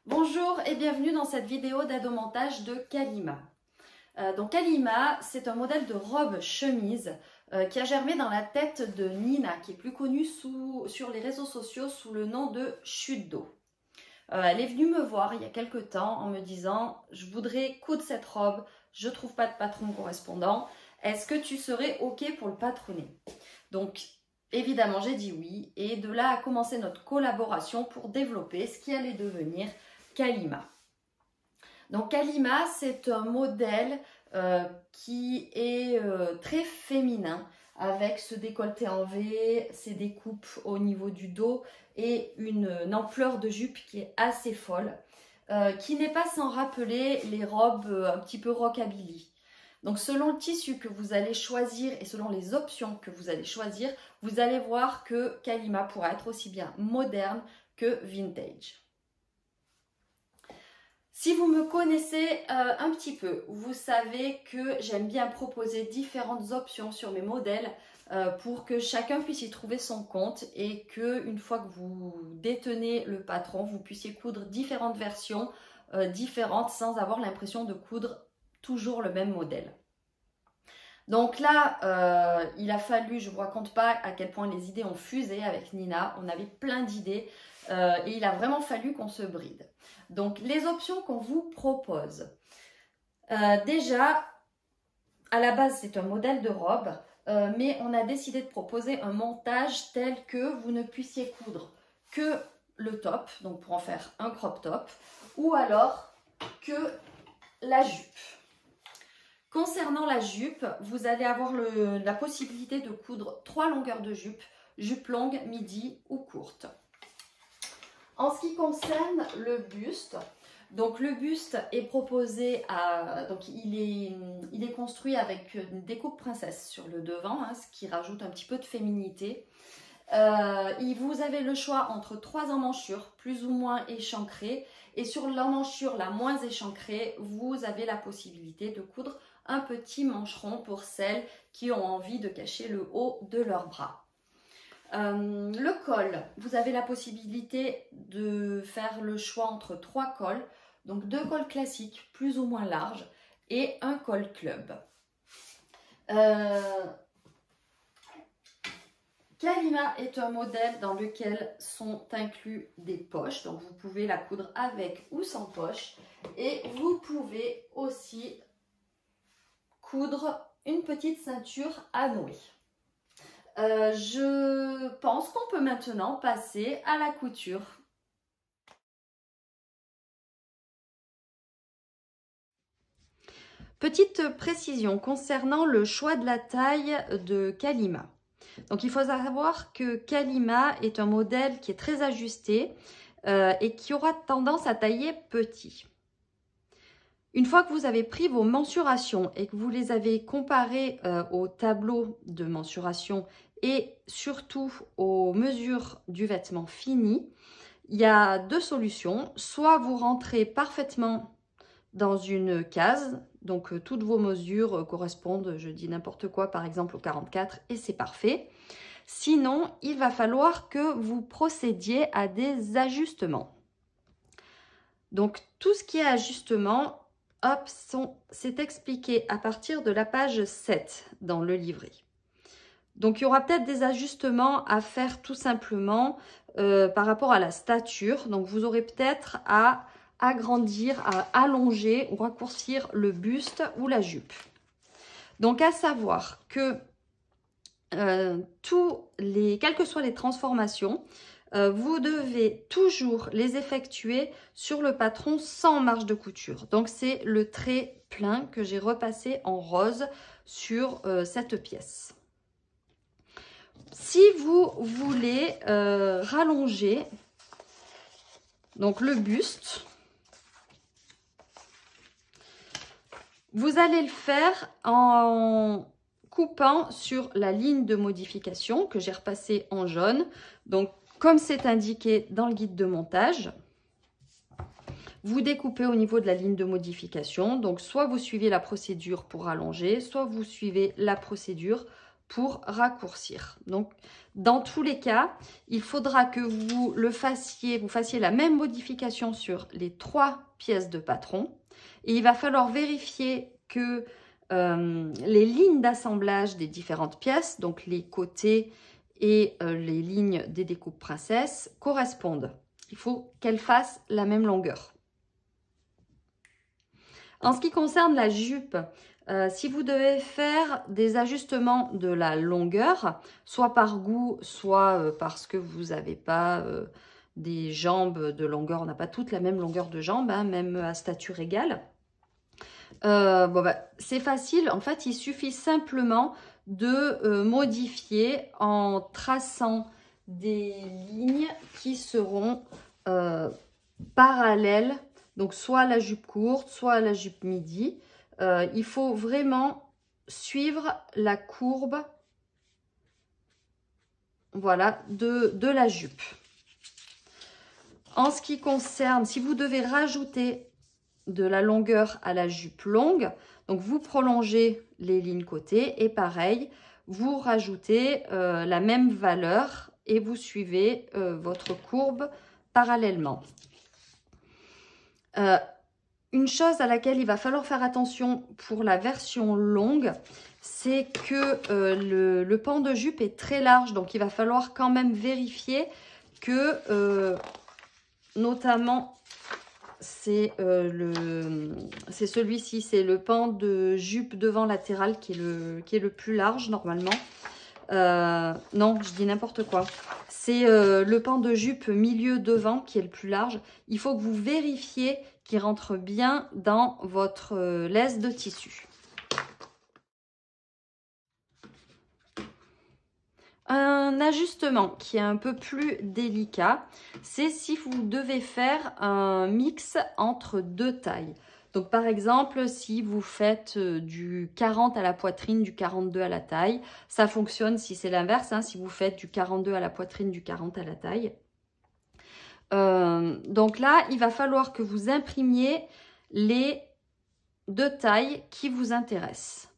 Bonjour et bienvenue dans cette vidéo d'aide au montage de Kalima. Donc Kalima, c'est un modèle de robe chemise qui a germé dans la tête de Nina, qui est plus connue sur les réseaux sociaux sous le nom de Chute d'eau. Elle est venue me voir il y a quelques temps en me disant « Je voudrais coudre cette robe, je ne trouve pas de patron correspondant, est-ce que tu serais OK pour le patronner ?» Donc évidemment j'ai dit oui et de là a commencé notre collaboration pour développer ce qui allait devenir Kalima. Donc Kalima, c'est un modèle qui est très féminin avec ce décolleté en V, ces découpes au niveau du dos et une ampleur de jupe qui est assez folle, qui n'est pas sans rappeler les robes un petit peu rockabilly. Donc selon le tissu que vous allez choisir et selon les options que vous allez choisir, vous allez voir que Kalima pourra être aussi bien moderne que vintage. Si vous me connaissez un petit peu, vous savez que j'aime bien proposer différentes options sur mes modèles pour que chacun puisse y trouver son compte et que une fois que vous détenez le patron, vous puissiez coudre différentes versions différentes sans avoir l'impression de coudre toujours le même modèle. Donc là, il a fallu, je ne vous raconte pas à quel point les idées ont fusé avec Nina, on avait plein d'idées et il a vraiment fallu qu'on se bride. Donc les options qu'on vous propose, déjà à la base c'est un modèle de robe, mais on a décidé de proposer un montage tel que vous ne puissiez coudre que le top, donc pour en faire un crop top, ou alors que la jupe. Concernant la jupe, vous allez avoir la possibilité de coudre 3 longueurs de jupe, jupe longue, midi ou courte. En ce qui concerne le buste, donc le buste est proposé à, donc il est construit avec une découpe princesse sur le devant, hein, ce qui rajoute un petit peu de féminité. Vous avez le choix entre 3 emmanchures plus ou moins échancrées et sur l'emmanchure la moins échancrée, vous avez la possibilité de coudre un petit mancheron pour celles qui ont envie de cacher le haut de leurs bras. Le col, vous avez la possibilité de faire le choix entre 3 cols, donc 2 cols classiques plus ou moins larges et un col club. Kalima est un modèle dans lequel sont inclus des poches, donc vous pouvez la coudre avec ou sans poche et vous pouvez aussi coudre une petite ceinture à nouer. Je pense qu'on peut maintenant passer à la couture. Petite précision concernant le choix de la taille de Kalima. Donc il faut savoir que Kalima est un modèle qui est très ajusté et qui aura tendance à tailler petit. Une fois que vous avez pris vos mensurations et que vous les avez comparées au tableau de mensuration et surtout aux mesures du vêtement fini, il y a 2 solutions. Soit vous rentrez parfaitement dans une case, donc toutes vos mesures correspondent, je dis n'importe quoi, par exemple au 44 et c'est parfait. Sinon, il va falloir que vous procédiez à des ajustements. Donc tout ce qui est ajustement, hop, c'est expliqué à partir de la page 7 dans le livret. Donc il y aura peut-être des ajustements à faire tout simplement par rapport à la stature. Donc vous aurez peut-être à agrandir, à allonger ou raccourcir le buste ou la jupe. Donc à savoir que quelles que soient les transformations, vous devez toujours les effectuer sur le patron sans marge de couture. Donc c'est le trait plein que j'ai repassé en rose sur cette pièce. Si vous voulez rallonger donc le buste, vous allez le faire en coupant sur la ligne de modification que j'ai repassée en jaune. Donc comme c'est indiqué dans le guide de montage, vous découpez au niveau de la ligne de modification. Donc soit vous suivez la procédure pour rallonger, soit vous suivez la procédure pour raccourcir. Donc, dans tous les cas, il faudra que vous fassiez la même modification sur les 3 pièces de patron. Et il va falloir vérifier que les lignes d'assemblage des différentes pièces, donc les côtés et les lignes des découpes princesses, correspondent. Il faut qu'elles fassent la même longueur. En ce qui concerne la jupe, si vous devez faire des ajustements de la longueur, soit par goût, soit parce que vous n'avez pas des jambes de longueur, on n'a pas toutes la même longueur de jambes, hein, même à stature égale. C'est facile, en fait, il suffit simplement de modifier en traçant des lignes qui seront parallèles, donc soit à la jupe courte, soit à la jupe midi. Il faut vraiment suivre la courbe, voilà, de la jupe. En ce qui concerne, si vous devez rajouter de la longueur à la jupe longue, donc vous prolongez les lignes côté et pareil, vous rajoutez la même valeur et vous suivez votre courbe parallèlement. Une chose à laquelle il va falloir faire attention pour la version longue, c'est que le pan de jupe est très large, donc il va falloir quand même vérifier que notamment c'est celui-ci, c'est le pan de jupe devant latéral qui est le plus large normalement. Non, je dis n'importe quoi. C'est le pan de jupe milieu devant qui est le plus large. Il faut que vous vérifiez qu'il rentre bien dans votre laisse de tissu. Un ajustement qui est un peu plus délicat, c'est si vous devez faire un mix entre 2 tailles. Donc par exemple, si vous faites du 40 à la poitrine, du 42 à la taille, ça fonctionne si c'est l'inverse, hein, si vous faites du 42 à la poitrine, du 40 à la taille. Donc là, il va falloir que vous imprimiez les 2 tailles qui vous intéressent.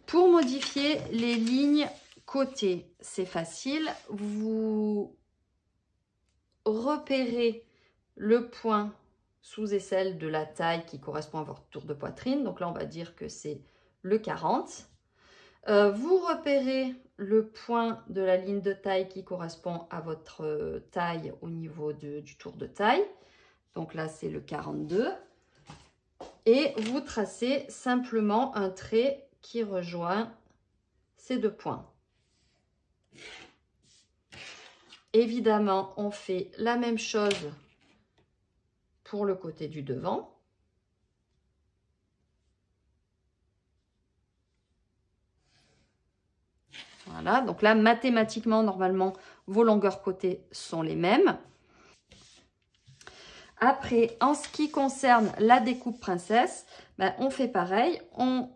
Pour modifier les lignes côté, c'est facile. Vous repérez le point sous aisselle de la taille qui correspond à votre tour de poitrine. Donc là, on va dire que c'est le 40. Vous repérez le point de la ligne de taille qui correspond à votre taille au niveau du tour de taille. Donc là, c'est le 42. Et vous tracez simplement un trait qui rejoint ces 2 points. Évidemment, on fait la même chose pour le côté du devant. Voilà, donc là, mathématiquement, normalement, vos longueurs côté sont les mêmes. Après, en ce qui concerne la découpe princesse, on fait pareil. On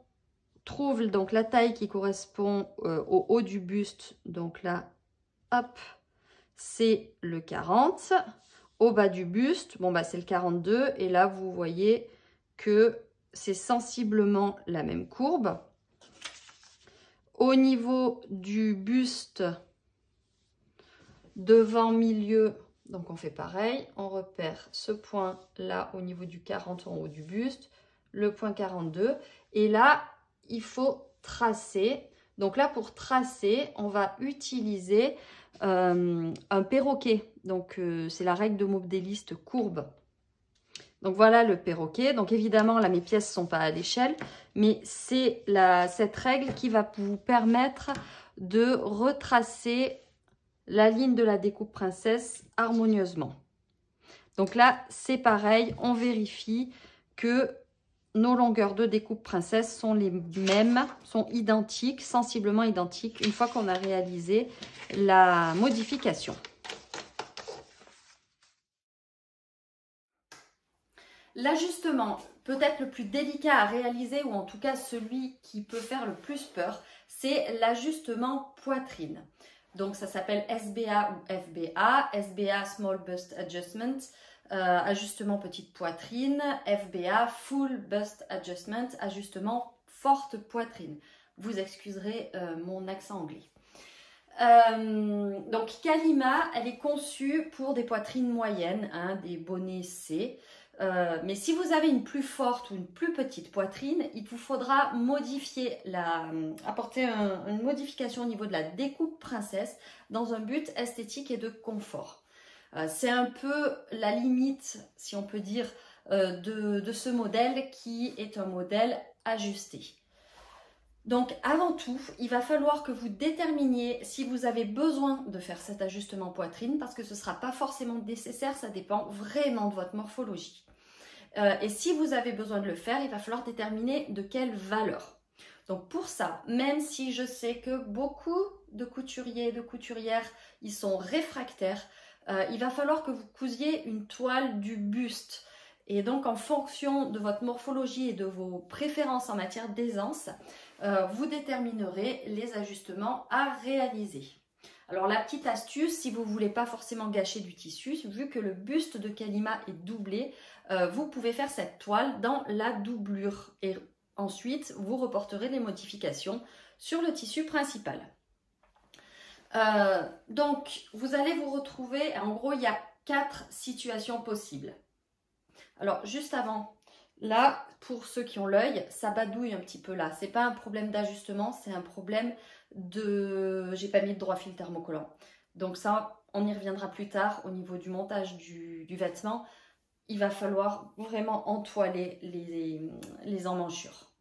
trouve donc la taille qui correspond au haut du buste. Donc là, hop, c'est le 40. Au bas du buste, c'est le 42. Et là, vous voyez que c'est sensiblement la même courbe. Au niveau du buste, devant, milieu, donc on fait pareil. On repère ce point là au niveau du 40 en haut du buste, le point 42. Et là, il faut tracer. Donc là, pour tracer, on va utiliser un perroquet. Donc, c'est la règle de modéliste courbe. Donc, voilà le perroquet. Donc, évidemment, là, mes pièces ne sont pas à l'échelle, mais c'est cette règle qui va vous permettre de retracer la ligne de la découpe princesse harmonieusement. Donc là, c'est pareil, on vérifie que nos longueurs de découpe princesse sont les mêmes, sont identiques, sensiblement identiques, une fois qu'on a réalisé la modification. L'ajustement peut-être le plus délicat à réaliser, ou en tout cas celui qui peut faire le plus peur, c'est l'ajustement poitrine. Donc ça s'appelle SBA ou FBA, SBA Small Bust Adjustment, ajustement petite poitrine, FBA Full Bust Adjustment, ajustement forte poitrine. Vous excuserez mon accent anglais. Donc Kalima, elle est conçue pour des poitrines moyennes, hein, des bonnets C. Mais si vous avez une plus forte ou une plus petite poitrine, il vous faudra apporter une modification au niveau de la découpe princesse dans un but esthétique et de confort. C'est un peu la limite, si on peut dire, de ce modèle qui est un modèle ajusté. Donc avant tout, il va falloir que vous déterminiez si vous avez besoin de faire cet ajustement poitrine parce que ce ne sera pas forcément nécessaire, ça dépend vraiment de votre morphologie. Et si vous avez besoin de le faire, il va falloir déterminer de quelle valeur. Donc pour ça, même si je sais que beaucoup de couturiers et de couturières, ils sont réfractaires, il va falloir que vous cousiez une toile du buste. Et donc en fonction de votre morphologie et de vos préférences en matière d'aisance, vous déterminerez les ajustements à réaliser. Alors la petite astuce, si vous ne voulez pas forcément gâcher du tissu, vu que le buste de Kalima est doublé, vous pouvez faire cette toile dans la doublure. Et ensuite, vous reporterez les modifications sur le tissu principal. Donc, vous allez vous retrouver, en gros, il y a 4 situations possibles. Alors, juste avant, là, pour ceux qui ont l'œil, ça badouille un petit peu là. C'est pas un problème d'ajustement, c'est un problème de... J'ai pas mis de droit fil thermocollant. Donc ça, on y reviendra plus tard au niveau du montage du vêtement. Il va falloir vraiment entoiler les emmanchures.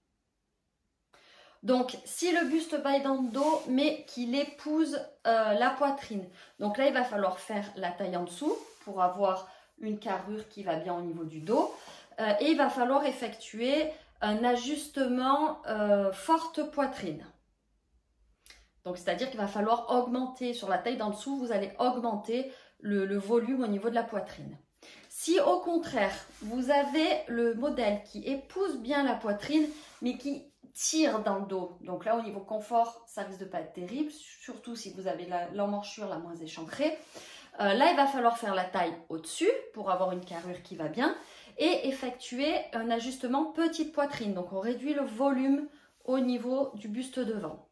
Donc, si le buste bas est dans le dos, mais qu'il épouse la poitrine. Donc là, il va falloir faire la taille en dessous pour avoir une carrure qui va bien au niveau du dos. Et il va falloir effectuer un ajustement forte poitrine. Donc, c'est-à-dire qu'il va falloir augmenter sur la taille d'en dessous, vous allez augmenter le volume au niveau de la poitrine. Si au contraire, vous avez le modèle qui épouse bien la poitrine, mais qui tire dans le dos, donc là au niveau confort, ça risque de pas être terrible, surtout si vous avez l'emmanchure la moins échancrée. Là, il va falloir faire la taille au-dessus pour avoir une carrure qui va bien et effectuer un ajustement petite poitrine. Donc, on réduit le volume au niveau du buste devant.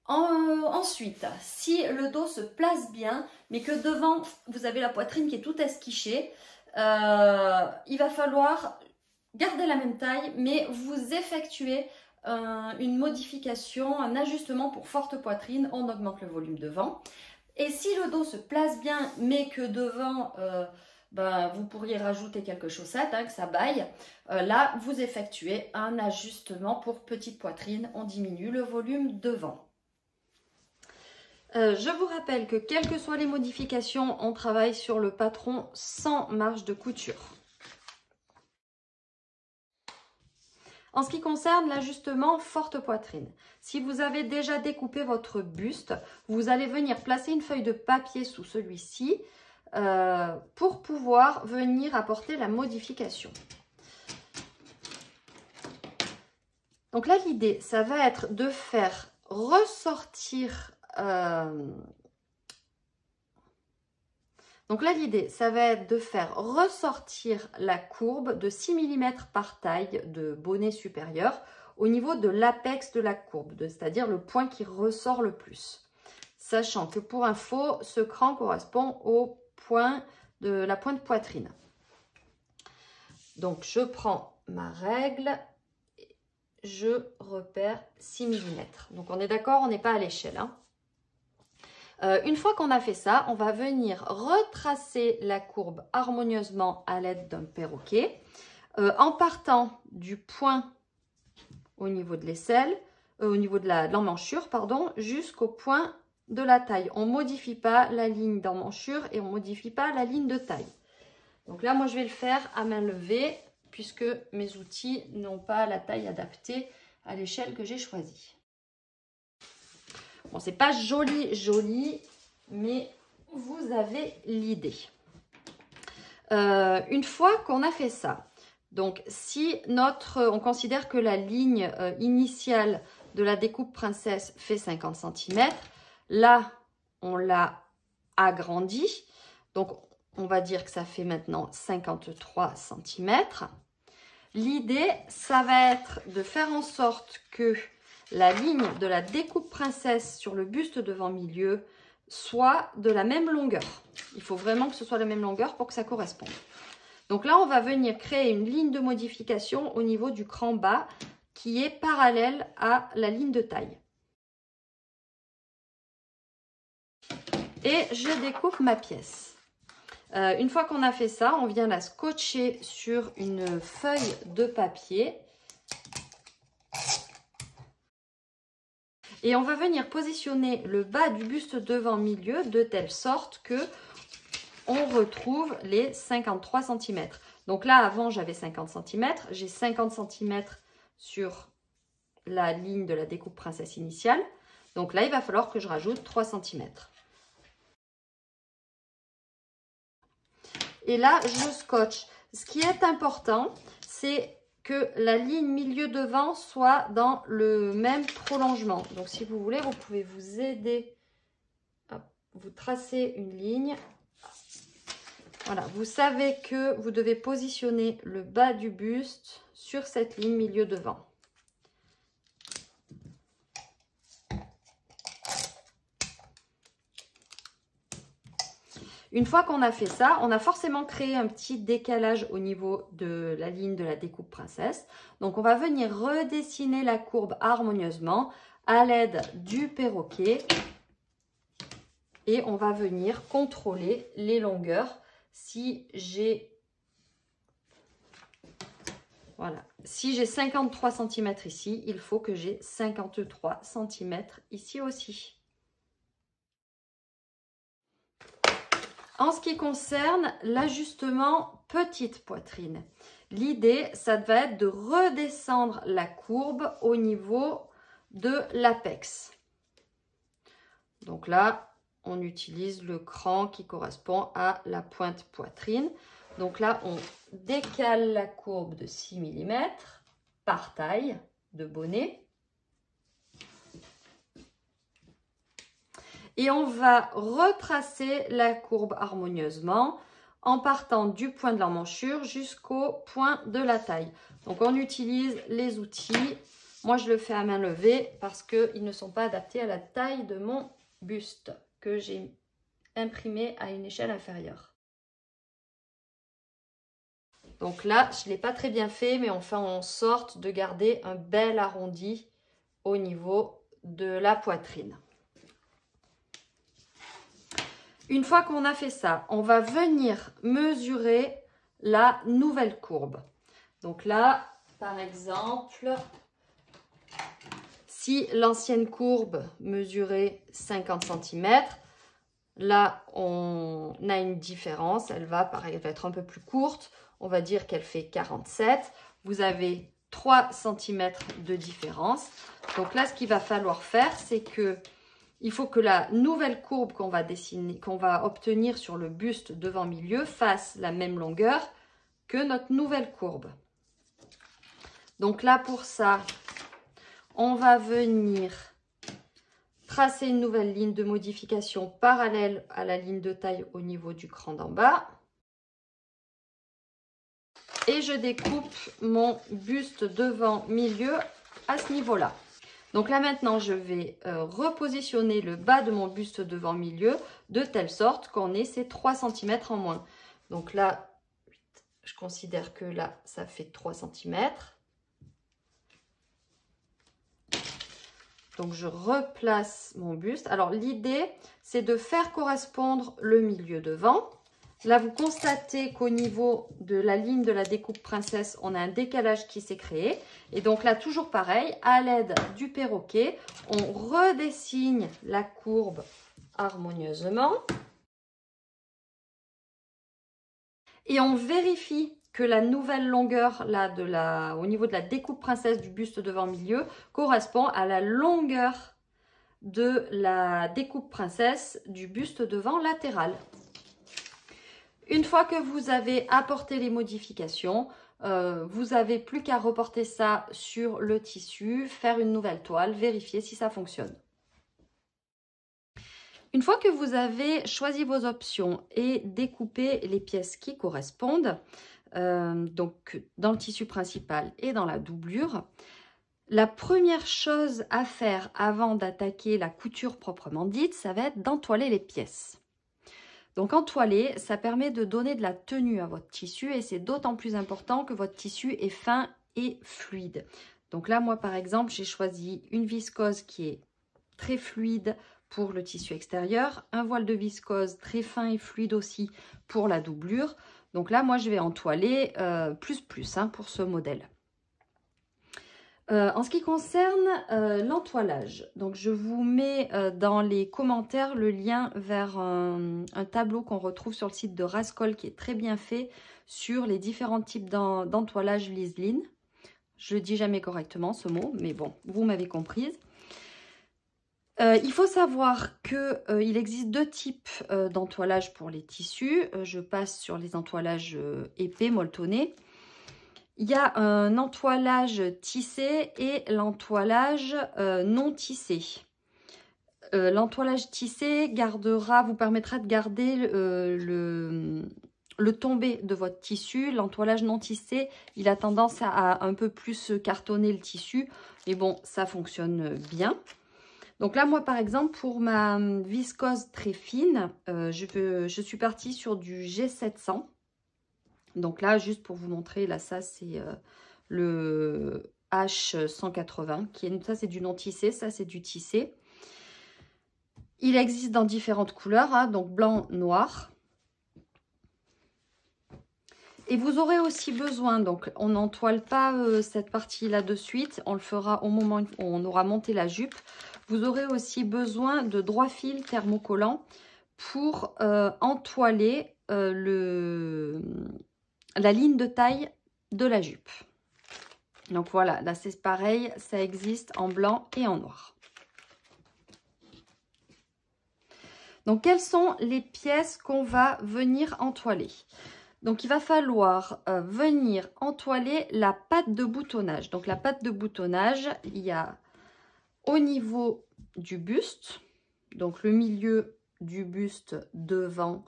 Ensuite, si le dos se place bien, mais que devant, vous avez la poitrine qui est toute esquichée, il va falloir garder la même taille, mais vous effectuez une modification, un ajustement pour forte poitrine. On augmente le volume devant. Et si le dos se place bien, mais que devant, vous pourriez rajouter quelques chaussettes, hein, que ça baille, là, vous effectuez un ajustement pour petite poitrine. On diminue le volume devant. Je vous rappelle que quelles que soient les modifications, on travaille sur le patron sans marge de couture. En ce qui concerne l'ajustement forte poitrine, si vous avez déjà découpé votre buste, vous allez venir placer une feuille de papier sous celui-ci pour pouvoir venir apporter la modification. Donc là, l'idée, ça va être de faire ressortir... Donc là, l'idée, ça va être de faire ressortir la courbe de 6 mm par taille de bonnet supérieur au niveau de l'apex de la courbe, c'est-à-dire le point qui ressort le plus. Sachant que pour info, ce cran correspond au point de la pointe poitrine. Donc, je prends ma règle et je repère 6 mm. Donc, on est d'accord, on n'est pas à l'échelle, hein. Une fois qu'on a fait ça, on va venir retracer la courbe harmonieusement à l'aide d'un perroquet en partant du point au niveau de l'aisselle, au niveau de l'emmanchure, pardon, jusqu'au point de la taille. On ne modifie pas la ligne d'emmanchure et on ne modifie pas la ligne de taille. Donc là, moi, je vais le faire à main levée puisque mes outils n'ont pas la taille adaptée à l'échelle que j'ai choisie. Bon, c'est pas joli, mais vous avez l'idée. Une fois qu'on a fait ça, donc si on considère que la ligne initiale de la découpe princesse fait 50 cm, là, on l'a agrandi. Donc, on va dire que ça fait maintenant 53 cm. L'idée, ça va être de faire en sorte que la ligne de la découpe princesse sur le buste devant milieu soit de la même longueur. Il faut vraiment que ce soit la même longueur pour que ça corresponde. Donc là, on va venir créer une ligne de modification au niveau du cran bas qui est parallèle à la ligne de taille. Et je découpe ma pièce. Une fois qu'on a fait ça, on vient la scotcher sur une feuille de papier. Et on va venir positionner le bas du buste devant milieu de telle sorte que on retrouve les 53 cm. Donc là, avant, j'avais 50 cm. J'ai 50 cm sur la ligne de la découpe princesse initiale. Donc là, il va falloir que je rajoute 3 cm. Et là, je scotche. Ce qui est important, c'est que la ligne milieu devant soit dans le même prolongement. Donc, si vous voulez, vous pouvez vous aider. Hop, vous tracez une ligne. Voilà, vous savez que vous devez positionner le bas du buste sur cette ligne milieu devant. Une fois qu'on a fait ça, on a forcément créé un petit décalage au niveau de la ligne de la découpe princesse. Donc, on va venir redessiner la courbe harmonieusement à l'aide du perroquet. Et on va venir contrôler les longueurs. Si j'ai 53 cm ici, il faut que j'ai 53 cm ici aussi. En ce qui concerne l'ajustement petite poitrine, l'idée, ça va être de redescendre la courbe au niveau de l'apex. Donc là, on utilise le cran qui correspond à la pointe poitrine. Donc là, on décale la courbe de 6 mm par taille de bonnet. Et on va retracer la courbe harmonieusement en partant du point de l'emmanchure jusqu'au point de la taille. Donc, on utilise les outils. Moi, je le fais à main levée parce qu'ils ne sont pas adaptés à la taille de mon buste que j'ai imprimé à une échelle inférieure. Donc là, je ne l'ai pas très bien fait, mais on fait en sorte de garder un bel arrondi au niveau de la poitrine. Une fois qu'on a fait ça, on va venir mesurer la nouvelle courbe. Donc là, par exemple, si l'ancienne courbe mesurait 50 cm, là, on a une différence. Elle va être un peu plus courte. On va dire qu'elle fait 47. Vous avez 3 cm de différence. Donc là, ce qu'il va falloir faire, c'est que il faut que la nouvelle courbe qu'on va dessiner, qu'on va obtenir sur le buste devant milieu fasse la même longueur que notre nouvelle courbe. Donc là, pour ça, on va venir tracer une nouvelle ligne de modification parallèle à la ligne de taille au niveau du cran d'en bas. Et je découpe mon buste devant milieu à ce niveau-là. Donc là maintenant, je vais repositionner le bas de mon buste devant milieu de telle sorte qu'on ait ces 3 cm en moins. Donc là, je considère que là, ça fait 3 cm. Donc je replace mon buste. Alors l'idée, c'est de faire correspondre le milieu devant. Là, vous constatez qu'au niveau de la ligne de la découpe princesse, on a un décalage qui s'est créé. Et donc là, toujours pareil, à l'aide du perroquet, on redessine la courbe harmonieusement. Et on vérifie que la nouvelle longueur là, au niveau de la découpe princesse du buste devant milieu correspond à la longueur de la découpe princesse du buste devant latéral. Une fois que vous avez apporté les modifications, vous n'avez plus qu'à reporter ça sur le tissu, faire une nouvelle toile, vérifier si ça fonctionne. Une fois que vous avez choisi vos options et découpé les pièces qui correspondent, donc dans le tissu principal et dans la doublure, La première chose à faire avant d'attaquer la couture proprement dite, ça va être d'entoiler les pièces. Donc entoiler, ça permet de donner de la tenue à votre tissu et c'est d'autant plus important que votre tissu est fin et fluide. Donc là, moi par exemple, j'ai choisi une viscose qui est très fluide pour le tissu extérieur, un voile de viscose très fin et fluide aussi pour la doublure. Donc là, moi je vais entoiler plus pour ce modèle. En ce qui concerne l'entoilage, donc je vous mets dans les commentaires le lien vers un tableau qu'on retrouve sur le site de Rascol qui est très bien fait sur les différents types d'entoilage Liseline. Je ne dis jamais correctement ce mot, mais bon, vous m'avez comprise. Il faut savoir qu'il existe deux types d'entoilage pour les tissus. Je passe sur les entoilages épais, molletonnés. Il y a un entoilage tissé et l'entoilage non tissé. L'entoilage tissé vous permettra de garder le tombé de votre tissu. L'entoilage non tissé, il a tendance à un peu plus cartonner le tissu. Mais bon, ça fonctionne bien. Donc là, moi, par exemple, pour ma viscose très fine, je suis partie sur du G700. Donc là, juste pour vous montrer, là, ça, c'est le H180. Ça, c'est du non tissé. Ça, c'est du tissé. Il existe dans différentes couleurs, hein, donc blanc, noir. Et vous aurez aussi besoin, donc on n'entoile pas cette partie-là de suite. On le fera au moment où on aura monté la jupe. Vous aurez aussi besoin de droit fil thermocollant pour entoiler la ligne de taille de la jupe. Donc voilà, là c'est pareil, ça existe en blanc et en noir. Donc quelles sont les pièces qu'on va venir entoiler? Donc il va falloir venir entoiler la patte de boutonnage. Donc la patte de boutonnage, il y a au niveau du buste, donc le milieu du buste devant.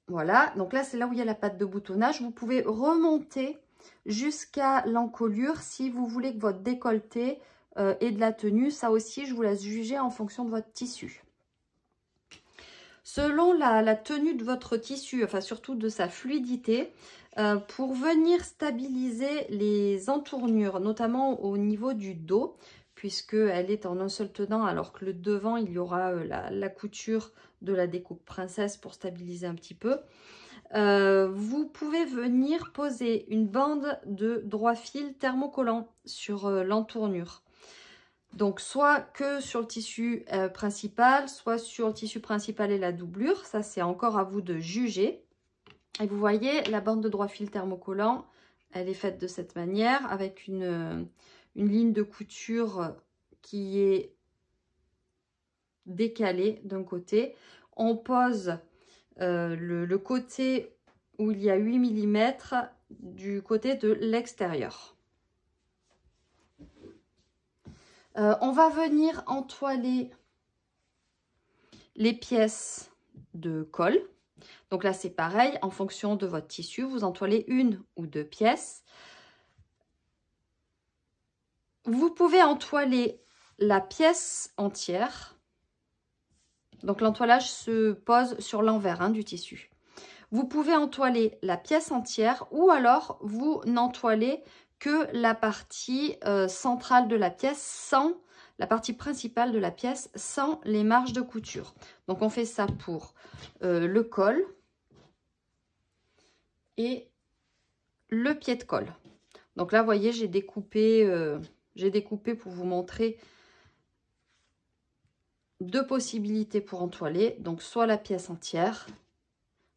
Voilà, donc là, c'est là où il y a la patte de boutonnage. Vous pouvez remonter jusqu'à l'encolure si vous voulez que votre décolleté ait de la tenue. Ça aussi, je vous laisse juger en fonction de votre tissu. Selon la tenue de votre tissu, enfin surtout de sa fluidité, pour venir stabiliser les entournures, notamment au niveau du dos, puisqu'elle est en un seul tenant, alors que le devant, il y aura la couture de la découpe princesse pour stabiliser un petit peu. Vous pouvez venir poser une bande de droit fil thermocollant sur l'entournure. Donc, soit que sur le tissu principal, soit sur le tissu principal et la doublure. Ça, c'est encore à vous de juger. Et vous voyez, la bande de droit fil thermocollant, elle est faite de cette manière, avec une ligne de couture qui est décalée d'un côté. On pose le côté où il y a 8 mm du côté de l'extérieur. On va venir entoiler les pièces de colle. Donc là, c'est pareil, en fonction de votre tissu, vous entoilez une ou deux pièces. Vous pouvez entoiler la pièce entière. Donc l'entoilage se pose sur l'envers du tissu. Vous pouvez entoiler la pièce entière ou alors vous n'entoilez que la partie centrale de la pièce sans la partie principale de la pièce sans les marges de couture. Donc on fait ça pour le col et le pied de colle. Donc là, vous voyez, j'ai découpé pour vous montrer deux possibilités pour entoiler. Donc soit la pièce entière,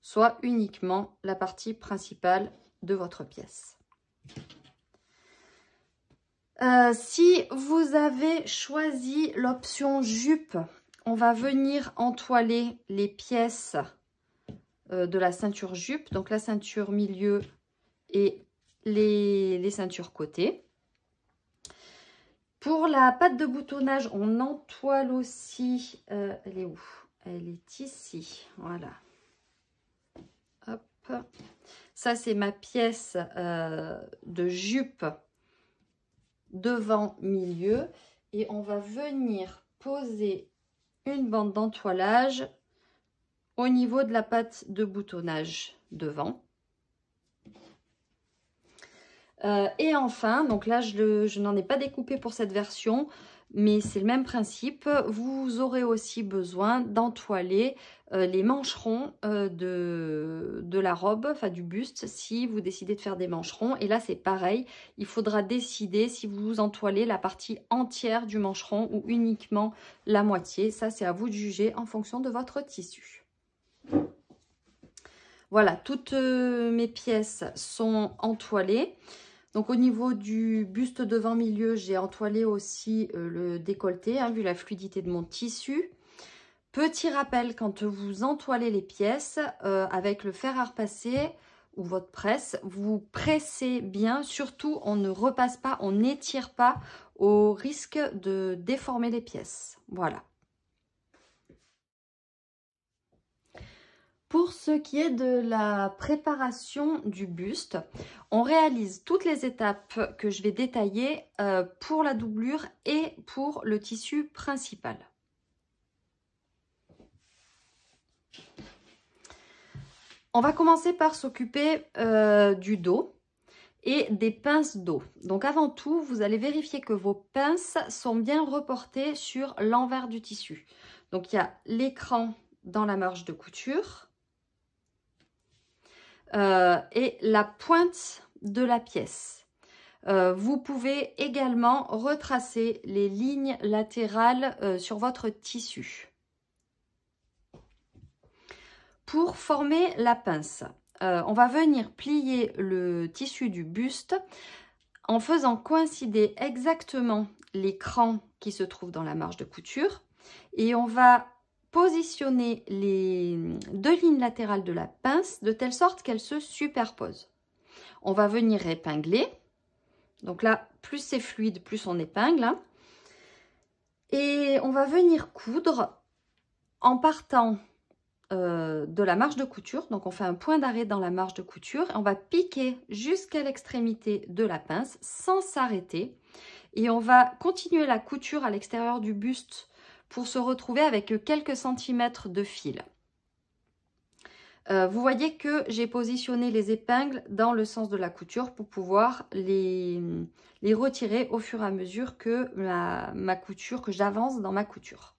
soit uniquement la partie principale de votre pièce. Si vous avez choisi l'option jupe, on va venir entoiler les pièces de la ceinture jupe, donc la ceinture milieu et les ceintures côté. Pour la patte de boutonnage, on entoile aussi, elle est où? Elle est ici, voilà. Hop. Ça, c'est ma pièce de jupe devant, milieu. Et on va venir poser une bande d'entoilage au niveau de la patte de boutonnage devant. Et enfin, donc là je n'en ai pas découpé pour cette version, mais c'est le même principe. Vous aurez aussi besoin d'entoiler les mancherons de la robe, enfin du buste, si vous décidez de faire des mancherons. Et là c'est pareil, il faudra décider si vous entoilez la partie entière du mancheron ou uniquement la moitié. Ça c'est à vous de juger en fonction de votre tissu. Voilà, toutes mes pièces sont entoilées. Donc au niveau du buste devant milieu, j'ai entoilé aussi le décolleté, hein, vu la fluidité de mon tissu. Petit rappel, quand vous entoilez les pièces, avec le fer à repasser ou votre presse, vous pressez bien. Surtout, on ne repasse pas, on n'étire pas au risque de déformer les pièces. Voilà. Pour ce qui est de la préparation du buste, on réalise toutes les étapes que je vais détailler pour la doublure et pour le tissu principal. On va commencer par s'occuper du dos et des pinces dos. Donc avant tout, vous allez vérifier que vos pinces sont bien reportées sur l'envers du tissu. Donc il y a l'écran dans la marge de couture. Et la pointe de la pièce. Vous pouvez également retracer les lignes latérales sur votre tissu. Pour former la pince, on va venir plier le tissu du buste en faisant coïncider exactement les crans qui se trouvent dans la marge de couture et on va positionner les deux lignes latérales de la pince de telle sorte qu'elles se superposent. On va venir épingler. Donc là, plus c'est fluide, plus on épingle. Hein. Et on va venir coudre en partant de la marge de couture. Donc on fait un point d'arrêt dans la marge de couture. Et on va piquer jusqu'à l'extrémité de la pince sans s'arrêter. Et on va continuer la couture à l'extérieur du buste pour se retrouver avec quelques centimètres de fil. Vous voyez que j'ai positionné les épingles dans le sens de la couture pour pouvoir les retirer au fur et à mesure que que j'avance dans ma couture.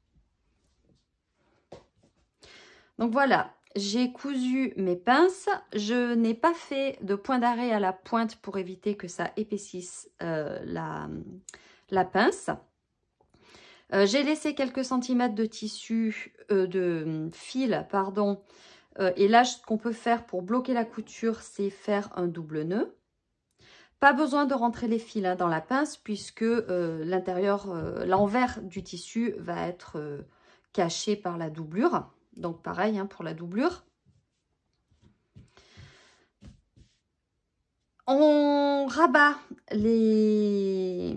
Donc voilà, j'ai cousu mes pinces. Je n'ai pas fait de point d'arrêt à la pointe pour éviter que ça épaississe la pince. J'ai laissé quelques centimètres de tissu, de fil, pardon. Et là, ce qu'on peut faire pour bloquer la couture, c'est faire un double nœud. Pas besoin de rentrer les fils dans la pince puisque l'envers du tissu va être caché par la doublure. Donc pareil pour la doublure. On rabat les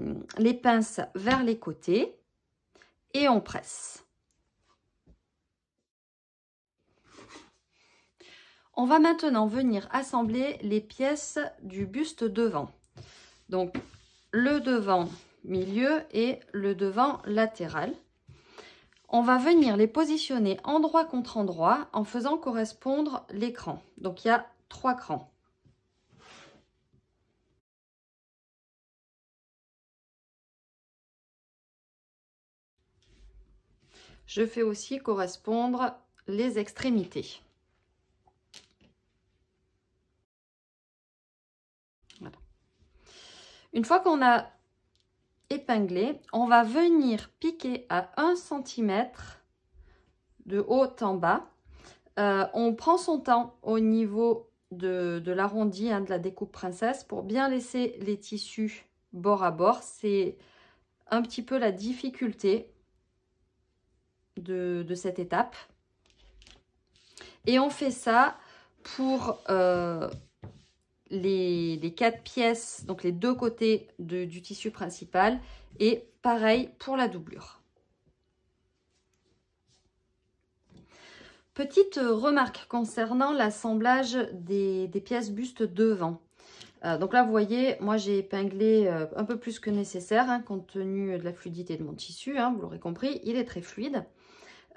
pinces vers les côtés. Et on presse. On va maintenant venir assembler les pièces du buste devant. Donc le devant milieu et le devant latéral. On va venir les positionner endroit contre endroit en faisant correspondre les crans. Donc il y a 3 crans. Je fais aussi correspondre les extrémités. Voilà. Une fois qu'on a épinglé, on va venir piquer à 1 cm de haut en bas. On prend son temps au niveau de l'arrondi, de la découpe princesse, pour bien laisser les tissus bord à bord. C'est un petit peu la difficulté de cette étape. Et on fait ça pour les 4 pièces, donc les 2 côtés du tissu principal, et pareil pour la doublure. Petite remarque concernant l'assemblage des pièces buste devant. Donc là, vous voyez, moi j'ai épinglé un peu plus que nécessaire, hein, compte tenu de la fluidité de mon tissu, hein, vous l'aurez compris, il est très fluide.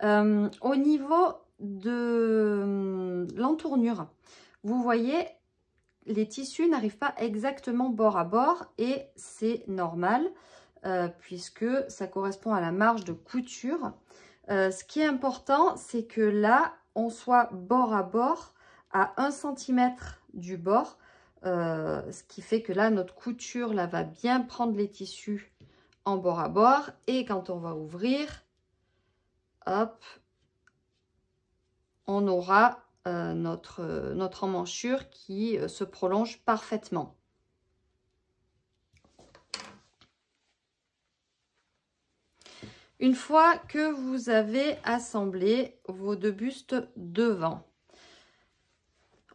Au niveau de l'entournure, vous voyez, les tissus n'arrivent pas exactement bord à bord et c'est normal puisque ça correspond à la marge de couture. Ce qui est important, c'est que là, on soit bord à bord à 1 cm du bord. Ce qui fait que là, notre couture là, va bien prendre les tissus en bord à bord. Et quand on va ouvrir, hop, on aura notre emmanchure qui se prolonge parfaitement. Une fois que vous avez assemblé vos 2 bustes devant,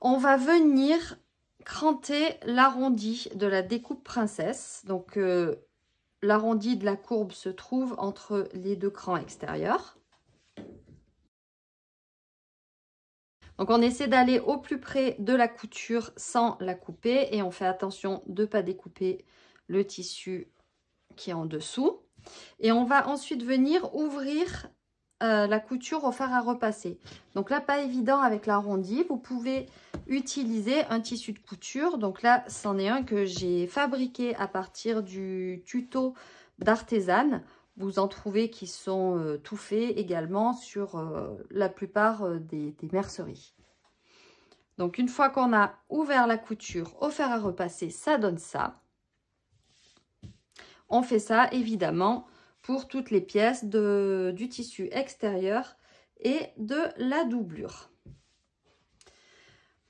on va venir cranter l'arrondi de la découpe princesse. Donc, l'arrondi de la courbe se trouve entre les 2 crans extérieurs. Donc, on essaie d'aller au plus près de la couture sans la couper. Et on fait attention de ne pas découper le tissu qui est en dessous. Et on va ensuite venir ouvrir la couture au fer à repasser. Donc là, pas évident avec l'arrondi. Vous pouvez utiliser un tissu de couture. Donc là, c'en est un que j'ai fabriqué à partir du tuto d'artisane. Vous en trouvez qui sont tout faits également sur la plupart des merceries. Donc une fois qu'on a ouvert la couture au fer à repasser, ça donne ça. On fait ça évidemment pour toutes les pièces du tissu extérieur et de la doublure.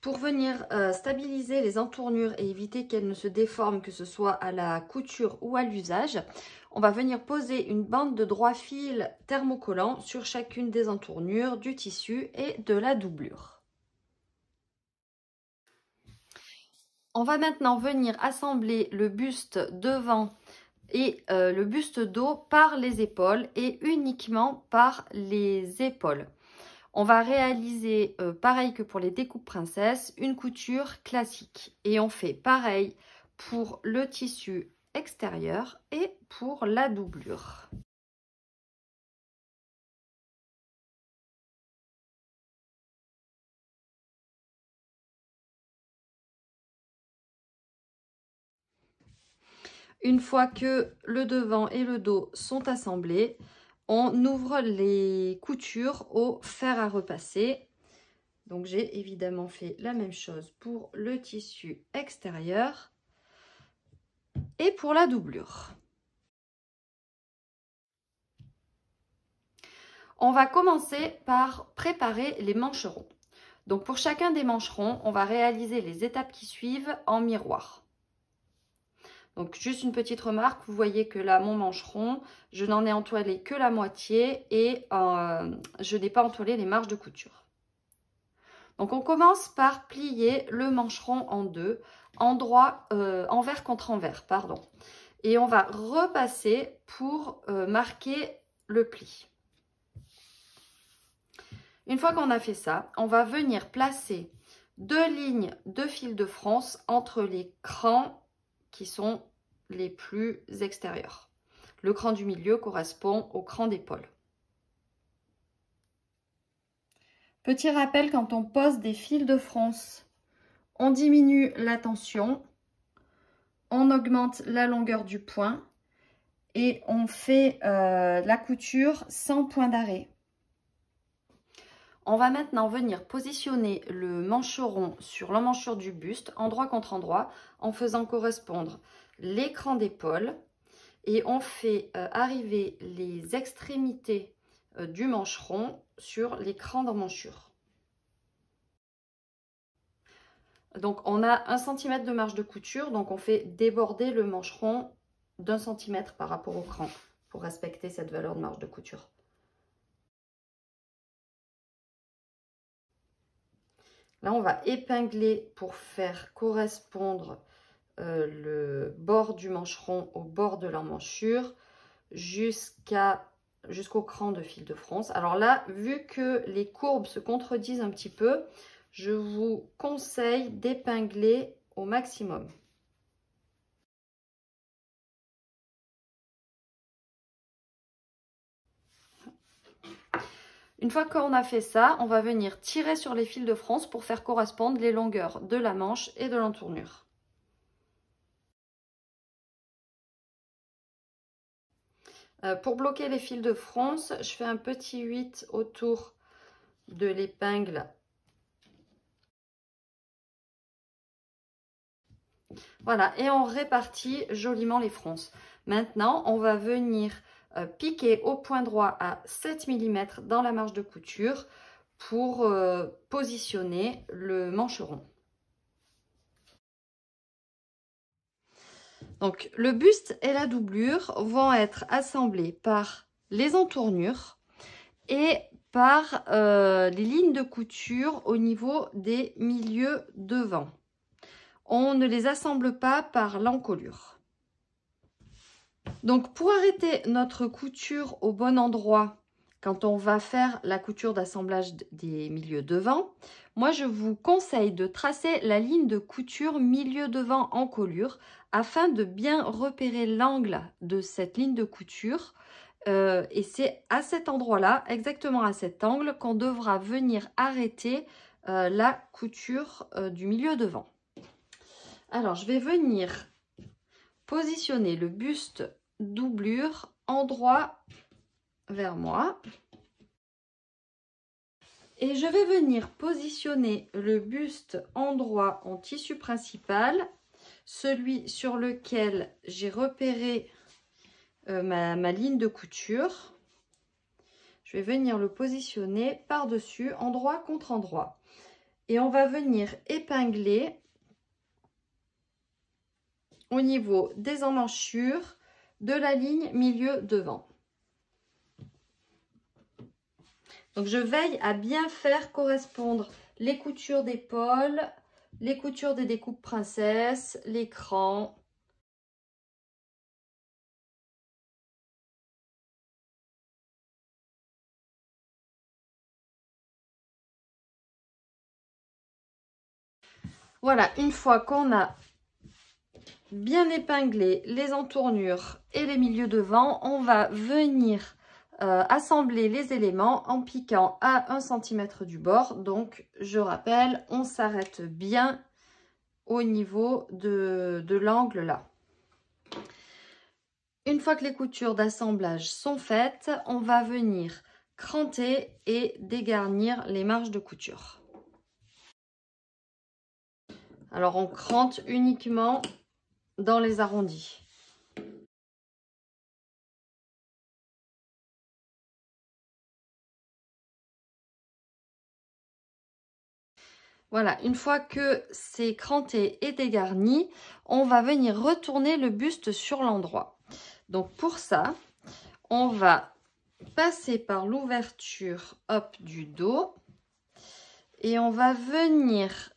Pour venir stabiliser les entournures et éviter qu'elles ne se déforment, que ce soit à la couture ou à l'usage, on va venir poser une bande de droit fil thermocollant sur chacune des entournures du tissu et de la doublure. On va maintenant venir assembler le buste devant et le buste dos par les épaules et uniquement par les épaules. On va réaliser, pareil que pour les découpes princesses, une couture classique. Et on fait pareil pour le tissu extérieur et pour la doublure. Une fois que le devant et le dos sont assemblés, on ouvre les coutures au fer à repasser. Donc j'ai évidemment fait la même chose pour le tissu extérieur et pour la doublure. On va commencer par préparer les mancherons. Donc pour chacun des mancherons, on va réaliser les étapes qui suivent en miroir. Donc juste une petite remarque, vous voyez que là mon mancheron, je n'en ai entoilé que la moitié et je n'ai pas entoilé les marges de couture. Donc on commence par plier le mancheron en deux, envers contre envers, pardon. Et on va repasser pour marquer le pli. Une fois qu'on a fait ça, on va venir placer 2 lignes de fil de France entre les crans qui sont les plus extérieurs. Le cran du milieu correspond au cran d'épaule. Petit rappel, quand on pose des fils de France, on diminue la tension, on augmente la longueur du point et on fait la couture sans point d'arrêt. On va maintenant venir positionner le mancheron sur l'emmanchure du buste, endroit contre endroit, en faisant correspondre les crans d'épaule et on fait arriver les extrémités du mancheron sur les crans d'emmanchure. Donc on a 1 cm de marge de couture, donc on fait déborder le mancheron d'1 cm par rapport au cran pour respecter cette valeur de marge de couture. Là, on va épingler pour faire correspondre le bord du mancheron au bord de l'emmanchure jusqu'au cran de fil de France. Alors là, vu que les courbes se contredisent un petit peu, je vous conseille d'épingler au maximum. Une fois qu'on a fait ça, on va venir tirer sur les fils de France pour faire correspondre les longueurs de la manche et de l'entournure. Pour bloquer les fils de France, je fais un petit 8 autour de l'épingle. Voilà, et on répartit joliment les fronces. Maintenant, on va venir piquer au point droit à 7 mm dans la marge de couture pour positionner le mancheron. Donc, le buste et la doublure vont être assemblés par les entournures et par les lignes de couture au niveau des milieux devant. On ne les assemble pas par l'encolure. Donc, pour arrêter notre couture au bon endroit, quand on va faire la couture d'assemblage des milieux devant, moi, je vous conseille de tracer la ligne de couture milieu devant encolure afin de bien repérer l'angle de cette ligne de couture. Et c'est à cet endroit-là, exactement à cet angle, qu'on devra venir arrêter la couture du milieu devant. Alors, je vais venir positionner le buste doublure endroit vers moi. Et je vais venir positionner le buste endroit en tissu principal, celui sur lequel j'ai repéré ma ligne de couture. Je vais venir le positionner par-dessus, endroit contre endroit. Et on va venir épingler au niveau des emmanchures de la ligne milieu devant. Donc, je veille à bien faire correspondre les coutures d'épaule, les coutures des découpes princesse, l'écran. Voilà, une fois qu'on a bien épinglé les entournures et les milieux devant, on va venir assembler les éléments en piquant à 1 cm du bord. Donc, je rappelle, on s'arrête bien au niveau de l'angle là. Une fois que les coutures d'assemblage sont faites, on va venir cranter et dégarnir les marges de couture. Alors, on crante uniquement dans les arrondis. Voilà, une fois que c'est cranté et dégarni, on va venir retourner le buste sur l'endroit. Donc pour ça, on va passer par l'ouverture du dos et on va venir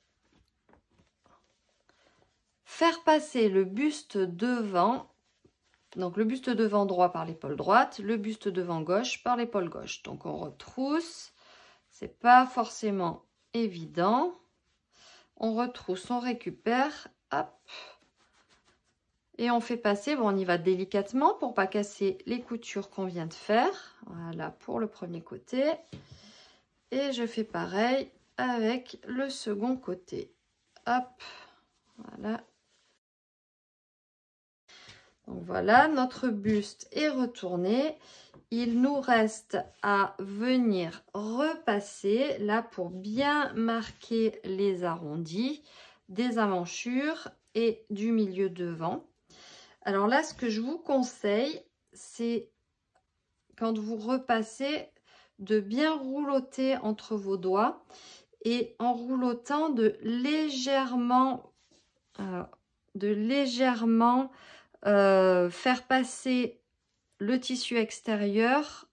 faire passer le buste devant, donc le buste devant droit par l'épaule droite, le buste devant gauche par l'épaule gauche. Donc on retrousse, c'est pas forcément évident. On retrousse, on récupère, hop, et on fait passer, bon, on y va délicatement pour pas casser les coutures qu'on vient de faire. Voilà pour le premier côté. Et je fais pareil avec le second côté. Hop, voilà. Donc voilà, notre buste est retourné. Il nous reste à venir repasser là pour bien marquer les arrondis des emmanchures et du milieu devant. Alors là, ce que je vous conseille, c'est quand vous repassez de bien rouloter entre vos doigts et en roulotant de légèrement faire passer le tissu extérieur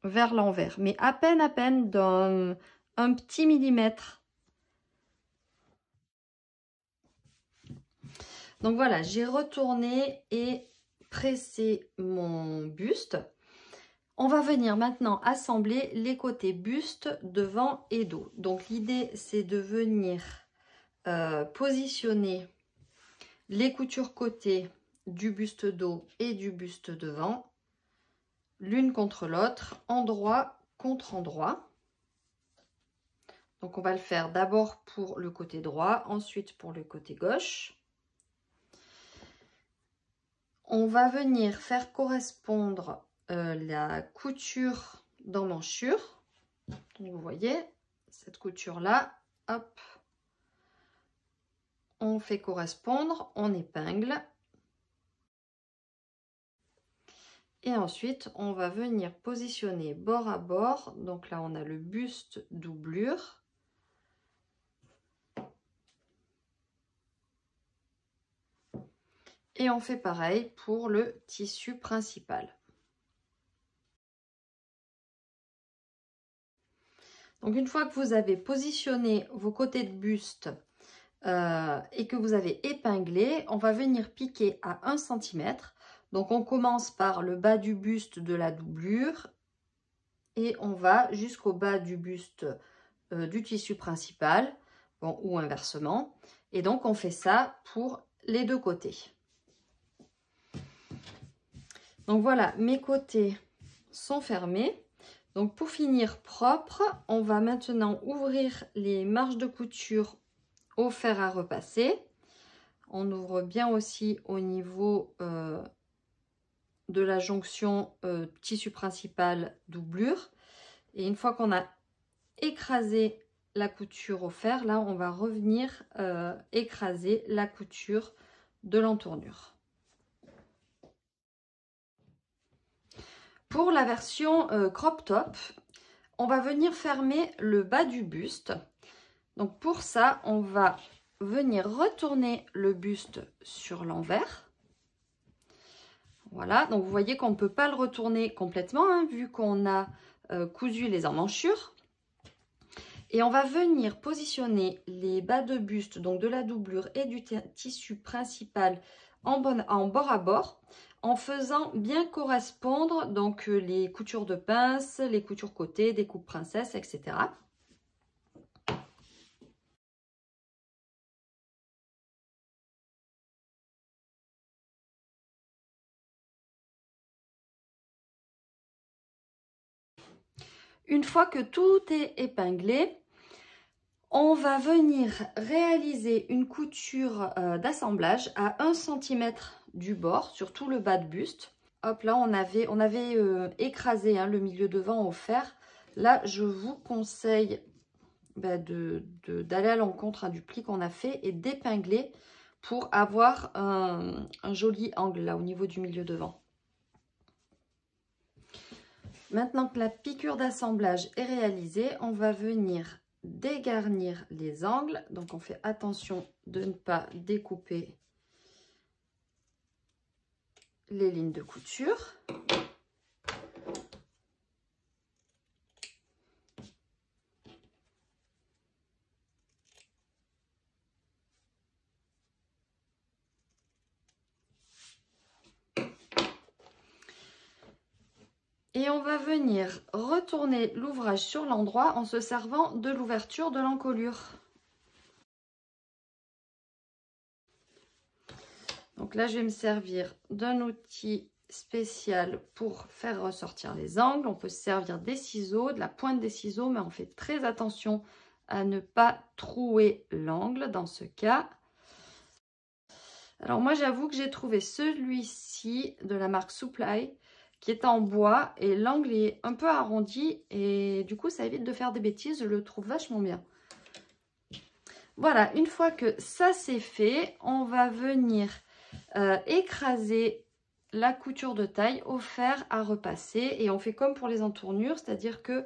vers l'envers, mais à peine d'un petit millimètre. Donc voilà, j'ai retourné et pressé mon buste. On va venir maintenant assembler les côtés buste, devant et dos. Donc l'idée, c'est de venir positionner les coutures côté du buste dos et du buste devant, l'une contre l'autre, endroit contre-endroit. Donc on va le faire d'abord pour le côté droit, ensuite pour le côté gauche. On va venir faire correspondre la couture d'emmanchure. Donc vous voyez, cette couture-là, hop, on fait correspondre, on épingle. Et ensuite, on va venir positionner bord à bord. Donc là, on a le buste doublure. Et on fait pareil pour le tissu principal. Donc une fois que vous avez positionné vos côtés de buste et que vous avez épinglé, on va venir piquer à 1 cm. Donc on commence par le bas du buste de la doublure et on va jusqu'au bas du buste du tissu principal, bon, ou inversement. Et donc on fait ça pour les deux côtés. Donc voilà, mes côtés sont fermés. Donc pour finir propre, on va maintenant ouvrir les marges de couture au fer à repasser. On ouvre bien aussi au niveau de la jonction tissu principal doublure. Et une fois qu'on a écrasé la couture au fer, là on va revenir écraser la couture de l'entournure. Pour la version crop top, on va venir fermer le bas du buste. Donc pour ça, on va venir retourner le buste sur l'envers. Voilà, donc vous voyez qu'on ne peut pas le retourner complètement, hein, vu qu'on a cousu les emmanchures. Et on va venir positionner les bas de buste, donc de la doublure et du tissu principal en bord à bord, en faisant bien correspondre donc les coutures de pince, les coutures côté, des coupes princesse, etc. Une fois que tout est épinglé, on va venir réaliser une couture d'assemblage à 1 cm du bord sur tout le bas de buste. Hop, là on avait écrasé hein, le milieu devant au fer. Là je vous conseille d'aller à l'encontre du pli qu'on a fait et d'épingler pour avoir un joli angle là au niveau du milieu devant. Maintenant que la piqûre d'assemblage est réalisée, on va venir dégarnir les angles. Donc on fait attention de ne pas découper les lignes de couture. Et on va venir retourner l'ouvrage sur l'endroit en se servant de l'ouverture de l'encolure. Donc là, je vais me servir d'un outil spécial pour faire ressortir les angles. On peut se servir des ciseaux, de la pointe des ciseaux, mais on fait très attention à ne pas trouer l'angle dans ce cas. Alors moi, j'avoue que j'ai trouvé celui-ci de la marque Supply, qui est en bois et l'angle est un peu arrondi et du coup ça évite de faire des bêtises, je le trouve vachement bien. Voilà, une fois que ça c'est fait, on va venir écraser la couture de taille au fer à repasser et on fait comme pour les entournures, c'est-à-dire que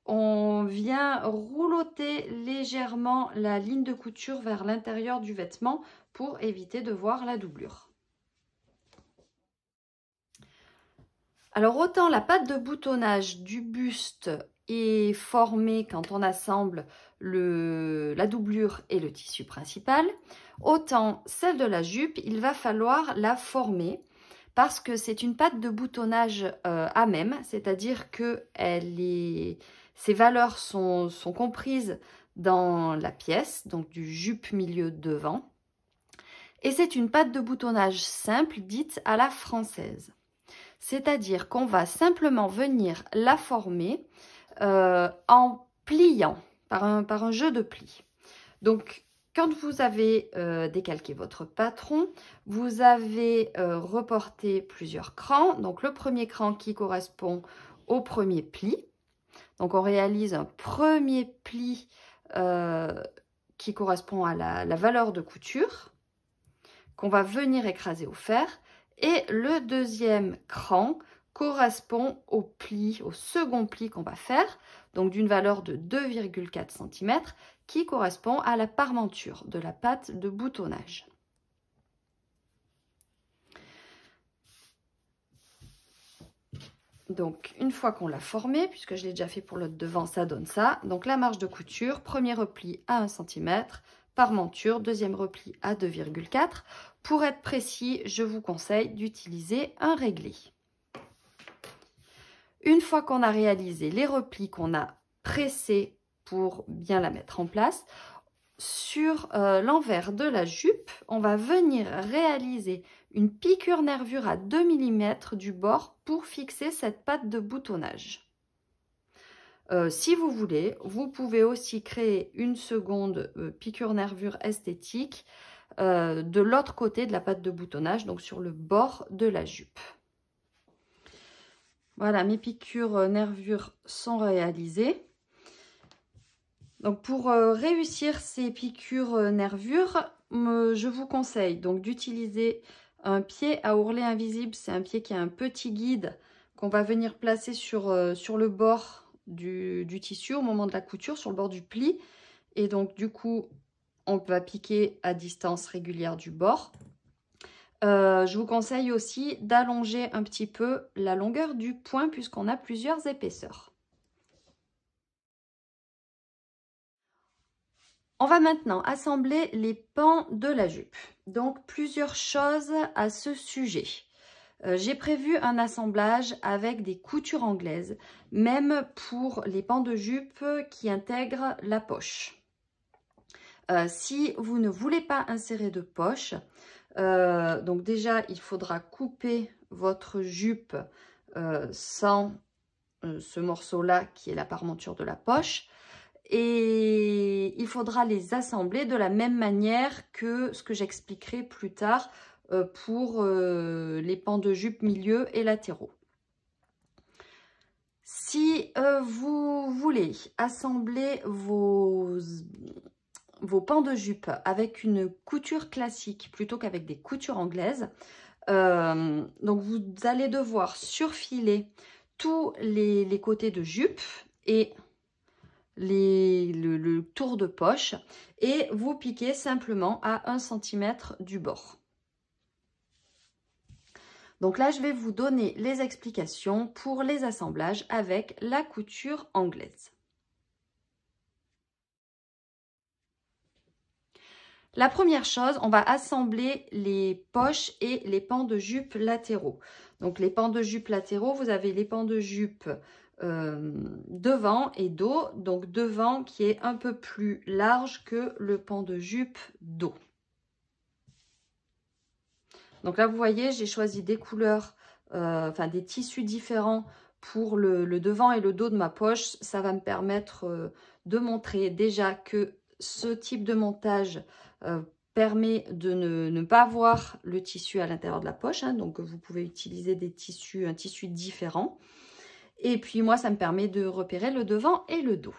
on vient roulotter légèrement la ligne de couture vers l'intérieur du vêtement pour éviter de voir la doublure. Alors autant la patte de boutonnage du buste est formée quand on assemble la doublure et le tissu principal, autant celle de la jupe, il va falloir la former parce que c'est une patte de boutonnage à même, c'est-à-dire que ses valeurs sont comprises dans la pièce, donc du jupe milieu devant. Et c'est une patte de boutonnage simple dite à la française. C'est-à-dire qu'on va simplement venir la former en pliant, par un jeu de plis. Donc, quand vous avez décalqué votre patron, vous avez reporté plusieurs crans. Donc, le premier cran qui correspond au premier pli. Donc, on réalise un premier pli qui correspond à la valeur de couture qu'on va venir écraser au fer. Et le deuxième cran correspond au pli, au second pli qu'on va faire, donc d'une valeur de 2,4 cm, qui correspond à la parmenture de la patte de boutonnage. Donc, une fois qu'on l'a formé, puisque je l'ai déjà fait pour l'autre devant, ça donne ça. Donc, la marge de couture, premier repli à 1 cm, parmenture, deuxième repli à 2,4. Pour être précis, je vous conseille d'utiliser un réglé. Une fois qu'on a réalisé les replis qu'on a pressés pour bien la mettre en place, sur l'envers de la jupe, on va venir réaliser une piqûre nervure à 2 mm du bord pour fixer cette patte de boutonnage. Si vous voulez, vous pouvez aussi créer une seconde piqûre nervure esthétique de l'autre côté de la patte de boutonnage, donc sur le bord de la jupe. Voilà, mes piqûres nervures sont réalisées. Donc pour réussir ces piqûres nervures, je vous conseille donc d'utiliser un pied à ourlet invisible. C'est un pied qui a un petit guide qu'on va venir placer sur le bord du tissu au moment de la couture, sur le bord du pli. Et donc du coup, on va piquer à distance régulière du bord. Je vous conseille aussi d'allonger un petit peu la longueur du point puisqu'on a plusieurs épaisseurs. On va maintenant assembler les pans de la jupe. Donc, plusieurs choses à ce sujet. J'ai prévu un assemblage avec des coutures anglaises, même pour les pans de jupe qui intègrent la poche. Si vous ne voulez pas insérer de poche, donc déjà, il faudra couper votre jupe sans ce morceau-là qui est la parmenture de la poche. Et il faudra les assembler de la même manière que ce que j'expliquerai plus tard pour les pans de jupe milieu et latéraux. Si vous voulez assembler vos pans de jupe avec une couture classique plutôt qu'avec des coutures anglaises, donc vous allez devoir surfiler tous les côtés de jupe et le tour de poche et vous piquez simplement à 1 cm du bord. Donc là, je vais vous donner les explications pour les assemblages avec la couture anglaise. La première chose, on va assembler les poches et les pans de jupe latéraux. Donc les pans de jupe latéraux, vous avez les pans de jupe devant et dos, donc devant qui est un peu plus large que le pan de jupe dos. Donc là vous voyez, j'ai choisi des couleurs, enfin des tissus différents pour le devant et le dos de ma poche. Ça va me permettre de montrer déjà que ce type de montage permet de ne pas voir le tissu à l'intérieur de la poche, hein, donc vous pouvez utiliser un tissu différent. Et puis moi, ça me permet de repérer le devant et le dos.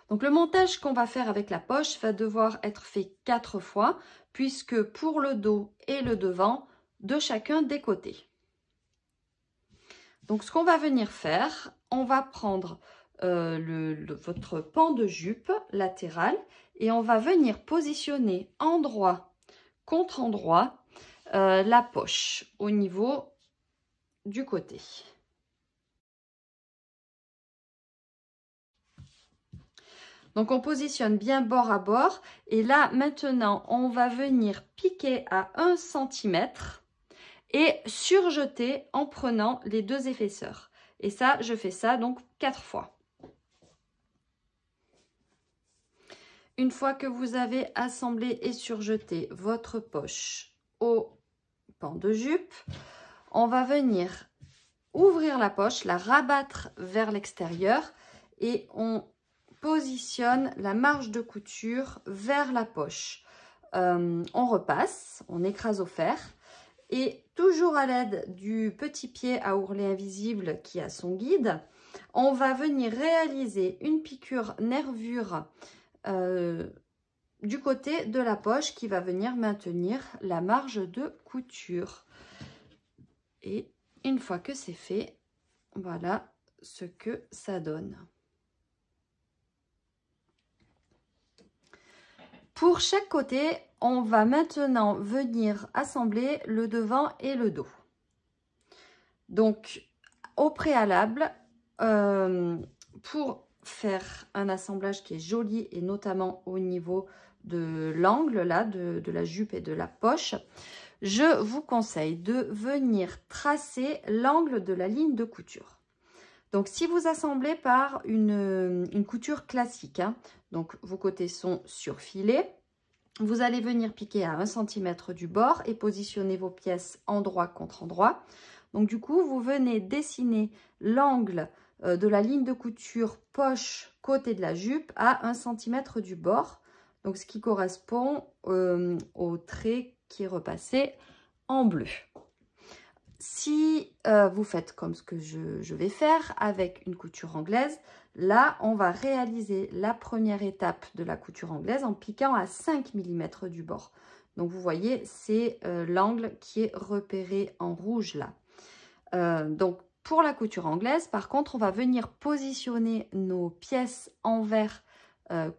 Donc le montage qu'on va faire avec la poche va devoir être fait 4 fois, puisque pour le dos et le devant, de chacun des côtés. Donc ce qu'on va venir faire, on va prendre votre pan de jupe latéral et on va venir positionner endroit contre endroit la poche au niveau du côté. Donc on positionne bien bord à bord et là maintenant on va venir piquer à 1 cm et surjeter en prenant les deux épaisseurs. Et ça, je fais ça donc 4 fois. Une fois que vous avez assemblé et surjeté votre poche au pan de jupe, on va venir ouvrir la poche, la rabattre vers l'extérieur et on positionne la marge de couture vers la poche. On repasse, on écrase au fer et toujours à l'aide du petit pied à ourlet invisible qui a son guide, on va venir réaliser une piqûre nervure du côté de la poche qui va venir maintenir la marge de couture. Et une fois que c'est fait, voilà ce que ça donne. Pour chaque côté, on va maintenant venir assembler le devant et le dos. Donc, au préalable, pour faire un assemblage qui est joli et notamment au niveau de l'angle là, de la jupe et de la poche, je vous conseille de venir tracer l'angle de la ligne de couture. Donc, si vous assemblez par une couture classique, hein, donc vos côtés sont surfilés, vous allez venir piquer à 1 cm du bord et positionner vos pièces endroit contre endroit. Donc, du coup, vous venez dessiner l'angle de la ligne de couture poche côté de la jupe à 1 cm du bord. Donc, ce qui correspond au trait qui est repassé en bleu. Si vous faites comme ce que je vais faire avec une couture anglaise, là, on va réaliser la première étape de la couture anglaise en piquant à 5 mm du bord. Donc, vous voyez, c'est l'angle qui est repéré en rouge là. Donc, pour la couture anglaise, par contre, on va venir positionner nos pièces envers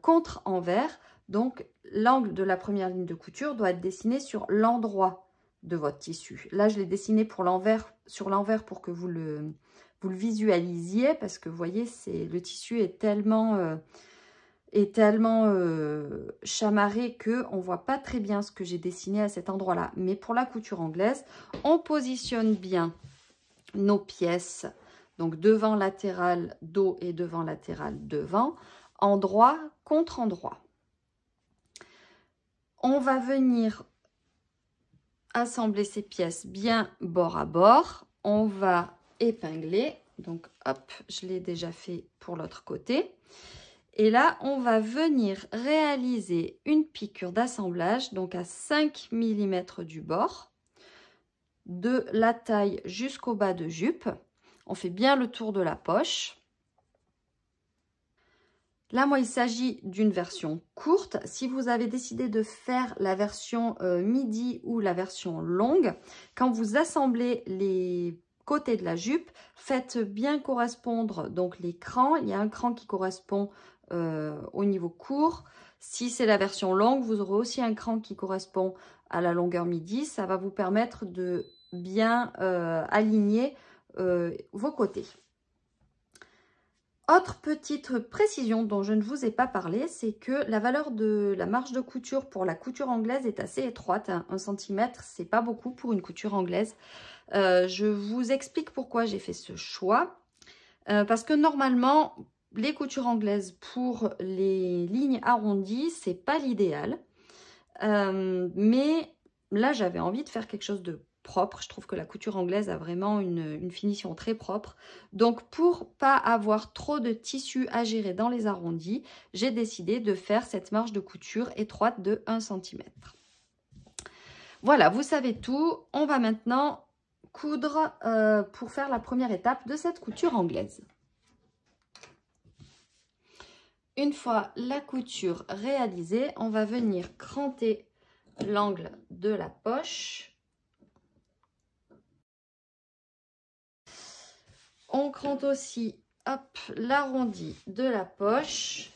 contre envers. Donc, l'angle de la première ligne de couture doit être dessiné sur l'endroit de votre tissu. Là, je l'ai dessiné pour l'envers, sur l'envers pour que vous le visualisiez parce que vous voyez, le tissu est tellement chamarré qu'on ne voit pas très bien ce que j'ai dessiné à cet endroit-là. Mais pour la couture anglaise, on positionne bien nos pièces, donc devant latéral dos et devant latéral devant, endroit contre endroit. On va venir assembler ces pièces bien bord à bord. On va épingler. Donc, hop, je l'ai déjà fait pour l'autre côté. Et là, on va venir réaliser une piqûre d'assemblage, donc à 5 mm du bord, de la taille jusqu'au bas de jupe. On fait bien le tour de la poche. Là, moi, il s'agit d'une version courte. Si vous avez décidé de faire la version midi ou la version longue, quand vous assemblez les côtés de la jupe, faites bien correspondre donc les crans. Il y a un cran qui correspond au niveau court. Si c'est la version longue, vous aurez aussi un cran qui correspond à la longueur midi. Ça va vous permettre de bien aligner vos côtés. Autre petite précision dont je ne vous ai pas parlé, c'est que la valeur de la marge de couture pour la couture anglaise est assez étroite. 1 cm, c'est pas beaucoup pour une couture anglaise. Je vous explique pourquoi j'ai fait ce choix. Parce que normalement, les coutures anglaises pour les lignes arrondies, c'est pas l'idéal. Mais là, j'avais envie de faire quelque chose de propre. Je trouve que la couture anglaise a vraiment une finition très propre. Donc, pour pas avoir trop de tissu à gérer dans les arrondis, j'ai décidé de faire cette marge de couture étroite de 1 cm. Voilà, vous savez tout. On va maintenant coudre pour faire la première étape de cette couture anglaise. Une fois la couture réalisée, on va venir cranter l'angle de la poche. On crante aussi l'arrondi de la poche.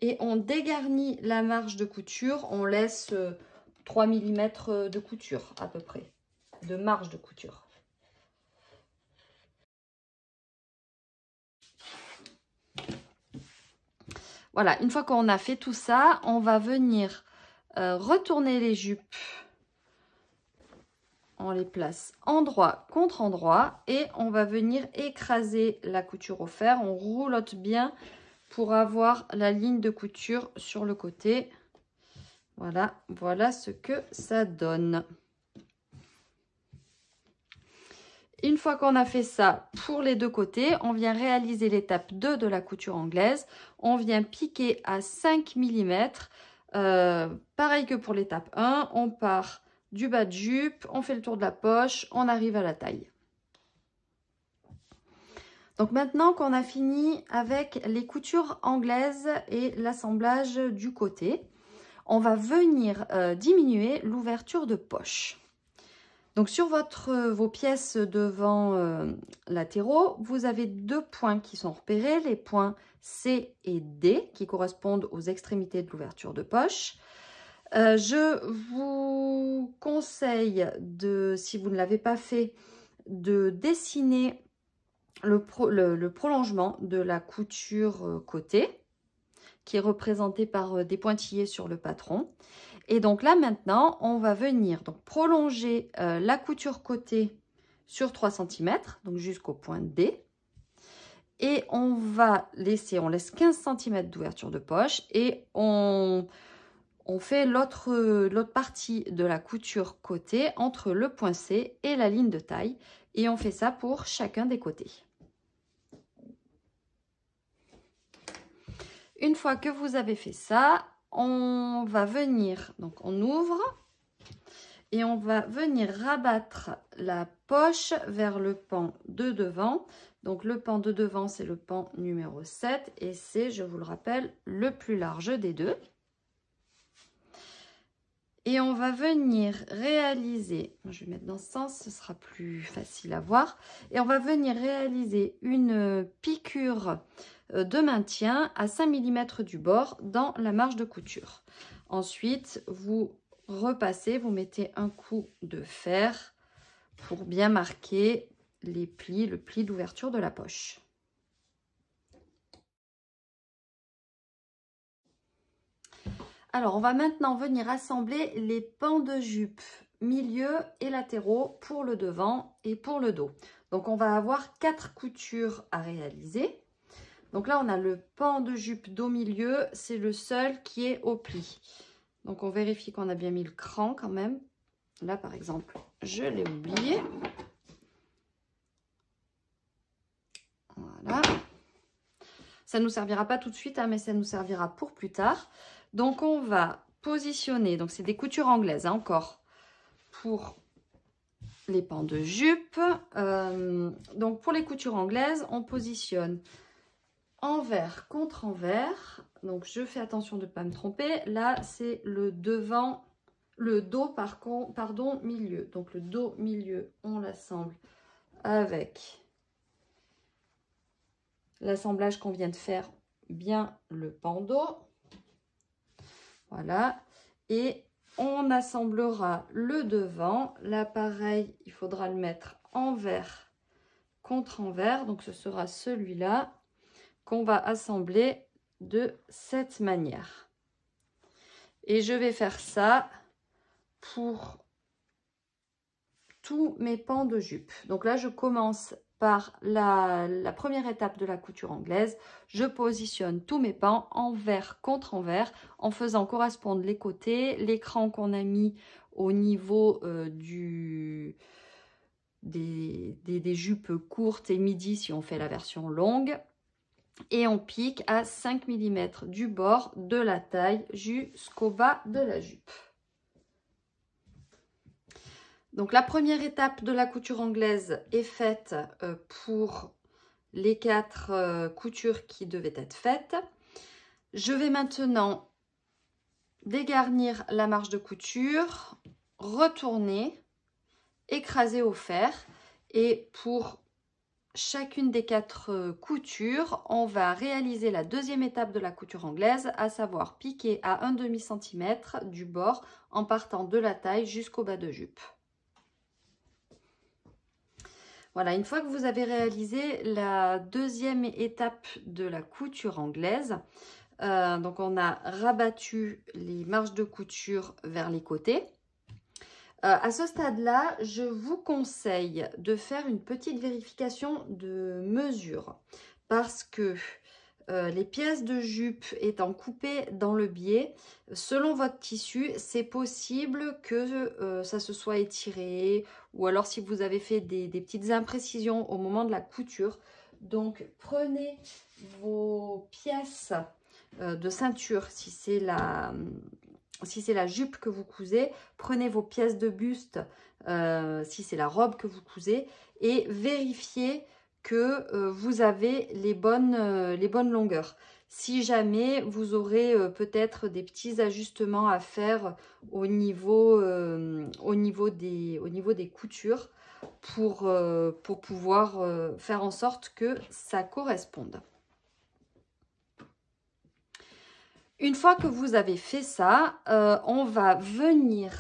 Et on dégarnit la marge de couture. On laisse 3 mm de couture à peu près, de marge de couture. Voilà, une fois qu'on a fait tout ça, on va venir retourner les jupes. On les place endroit contre endroit et on va venir écraser la couture au fer. On roulotte bien pour avoir la ligne de couture sur le côté. Voilà, voilà ce que ça donne. Une fois qu'on a fait ça pour les deux côtés, on vient réaliser l'étape 2 de la couture anglaise. On vient piquer à 5 mm. Pareil que pour l'étape 1, on part du bas de jupe, on fait le tour de la poche, on arrive à la taille. Donc maintenant qu'on a fini avec les coutures anglaises et l'assemblage du côté, on va venir diminuer l'ouverture de poche. Donc sur vos pièces devant latéraux, vous avez deux points qui sont repérés, les points C et D qui correspondent aux extrémités de l'ouverture de poche. Je vous conseille, si vous ne l'avez pas fait, de dessiner le prolongement de la couture côté qui est représenté par des pointillés sur le patron. Et donc là maintenant, on va venir donc prolonger la couture côté sur 3 cm, donc jusqu'au point D. Et on laisse 15 cm d'ouverture de poche et on fait l'autre partie de la couture côté entre le point C et la ligne de taille. Et on fait ça pour chacun des côtés. Une fois que vous avez fait ça, on va venir, donc on ouvre et on va venir rabattre la poche vers le pan de devant. Donc le pan de devant, c'est le pan numéro 7 et c'est, je vous le rappelle, le plus large des deux. Et on va venir réaliser, je vais mettre dans ce sens, ce sera plus facile à voir. Et on va venir réaliser une piqûre de maintien à 5 mm du bord dans la marge de couture. Ensuite, vous repassez, vous mettez un coup de fer pour bien marquer le pli d'ouverture de la poche. Alors, on va maintenant venir assembler les pans de jupe milieu et latéraux pour le devant et pour le dos. Donc, on va avoir 4 coutures à réaliser. Donc là, on a le pan de jupe dos milieu, c'est le seul qui est au pli. Donc, on vérifie qu'on a bien mis le cran quand même. Là, par exemple, je l'ai oublié. Voilà. Ça ne nous servira pas tout de suite, hein, mais ça nous servira pour plus tard. Donc, on va positionner, donc c'est des coutures anglaises, hein, encore, pour les pans de jupe. Donc, pour les coutures anglaises, on positionne envers contre envers. Donc, je fais attention de ne pas me tromper. Là, c'est le devant, le dos, pardon, milieu. Donc, le dos milieu, on l'assemble avec l'assemblage qu'on vient de faire, bien le pan dos. Voilà, et on assemblera le devant. Là, pareil, il faudra le mettre envers contre envers. Donc, ce sera celui-là qu'on va assembler de cette manière. Et je vais faire ça pour tous mes pans de jupe. Donc là, je commence par la première étape de la couture anglaise. Je positionne tous mes pans envers contre envers en faisant correspondre les côtés, l'écran qu'on a mis au niveau des jupes courtes et midi si on fait la version longue. Et on pique à 5 mm du bord de la taille jusqu'au bas de la jupe. Donc la première étape de la couture anglaise est faite pour les 4 coutures qui devaient être faites. Je vais maintenant dégarnir la marge de couture, retourner, écraser au fer et pour chacune des 4 coutures, on va réaliser la deuxième étape de la couture anglaise, à savoir piquer à 1/2 cm du bord en partant de la taille jusqu'au bas de jupe. Voilà, une fois que vous avez réalisé la deuxième étape de la couture anglaise, donc on a rabattu les marges de couture vers les côtés. À ce stade-là, je vous conseille de faire une petite vérification de mesure parce que les pièces de jupe étant coupées dans le biais, selon votre tissu, c'est possible que ça se soit étiré, ou alors si vous avez fait des petites imprécisions au moment de la couture. Donc prenez vos pièces de ceinture, si c'est la jupe que vous cousez, prenez vos pièces de buste si c'est la robe que vous cousez, et vérifiez que vous avez les bonnes longueurs. Si jamais vous aurez peut-être des petits ajustements à faire au niveau des coutures pour pouvoir faire en sorte que ça corresponde. Une fois que vous avez fait ça, on va venir,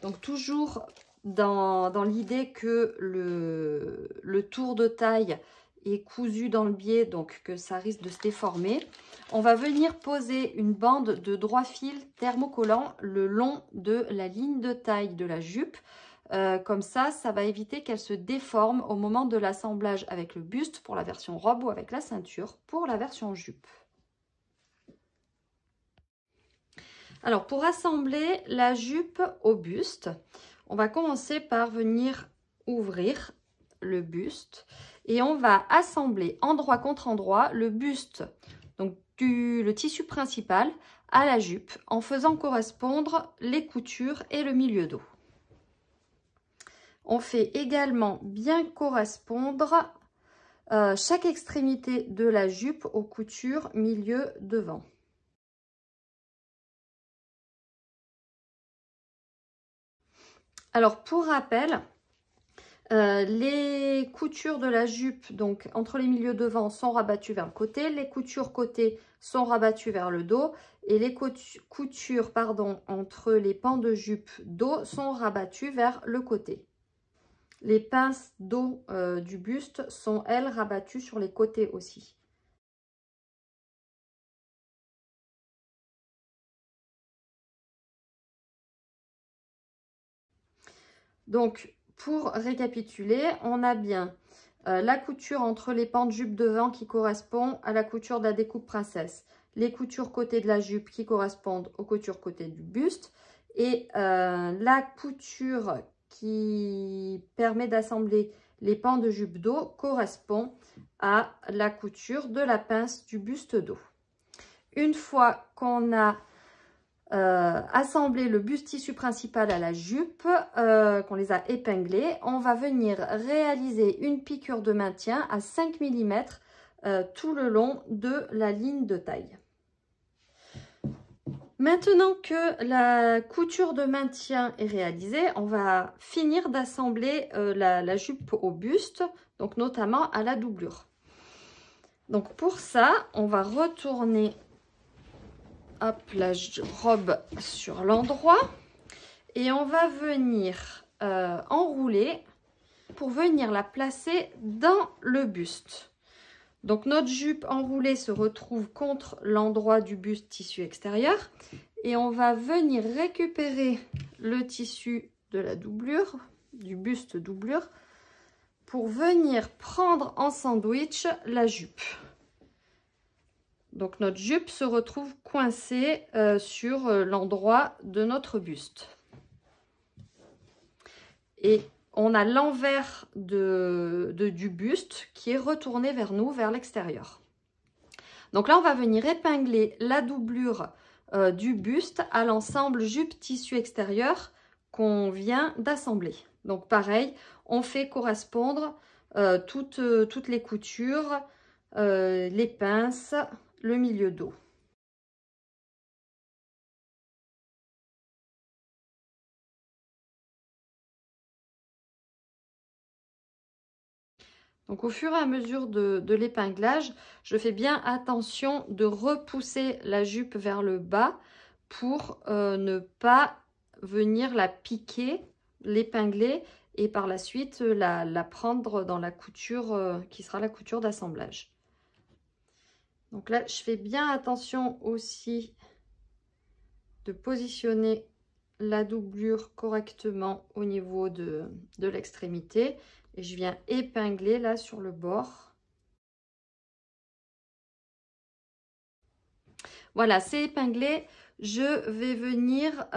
donc toujours dans l'idée que le tour de taille est cousu dans le biais, donc que ça risque de se déformer. On va venir poser une bande de droit fil thermocollant le long de la ligne de taille de la jupe. Comme ça va éviter qu'elle se déforme au moment de l'assemblage avec le buste pour la version robe ou avec la ceinture pour la version jupe. Alors, pour assembler la jupe au buste, on va commencer par venir ouvrir le buste et on va assembler endroit contre endroit le buste, donc le tissu principal, à la jupe en faisant correspondre les coutures et le milieu dos. On fait également bien correspondre chaque extrémité de la jupe aux coutures milieu devant. Alors, pour rappel, les coutures de la jupe, donc entre les milieux devant, sont rabattues vers le côté. Les coutures côté sont rabattues vers le dos. Et les coutures, entre les pans de jupe dos sont rabattues vers le côté. Les pinces dos du buste sont, elles, rabattues sur les côtés aussi. Donc, pour récapituler, on a bien la couture entre les pans de jupe devant qui correspond à la couture de la découpe princesse, les coutures côté de la jupe qui correspondent aux coutures côté du buste, et la couture qui permet d'assembler les pans de jupe dos correspond à la couture de la pince du buste dos. Une fois qu'on a assembler le buste tissu principal à la jupe, qu'on les a épinglés, on va venir réaliser une piqûre de maintien à 5 mm tout le long de la ligne de taille. Maintenant que la couture de maintien est réalisée, on va finir d'assembler la jupe au buste, donc notamment à la doublure. Donc pour ça, on va retourner la robe sur l'endroit et on va venir enrouler pour venir la placer dans le buste. Donc notre jupe enroulée se retrouve contre l'endroit du buste tissu extérieur et on va venir récupérer le tissu de la doublure, du buste doublure, pour venir prendre en sandwich la jupe. Donc notre jupe se retrouve coincée sur l'endroit de notre buste. Et on a l'envers du buste qui est retourné vers nous, vers l'extérieur. Donc là, on va venir épingler la doublure du buste à l'ensemble jupe tissu extérieur qu'on vient d'assembler. Donc pareil, on fait correspondre toutes les coutures, les pinces, le milieu dos. Donc au fur et à mesure de l'épinglage, je fais bien attention de repousser la jupe vers le bas pour ne pas venir la piquer, l'épingler et par la suite la prendre dans la couture qui sera la couture d'assemblage. Donc là, je fais bien attention aussi de positionner la doublure correctement au niveau de l'extrémité. Et je viens épingler là sur le bord. Voilà, c'est épinglé. Je vais venir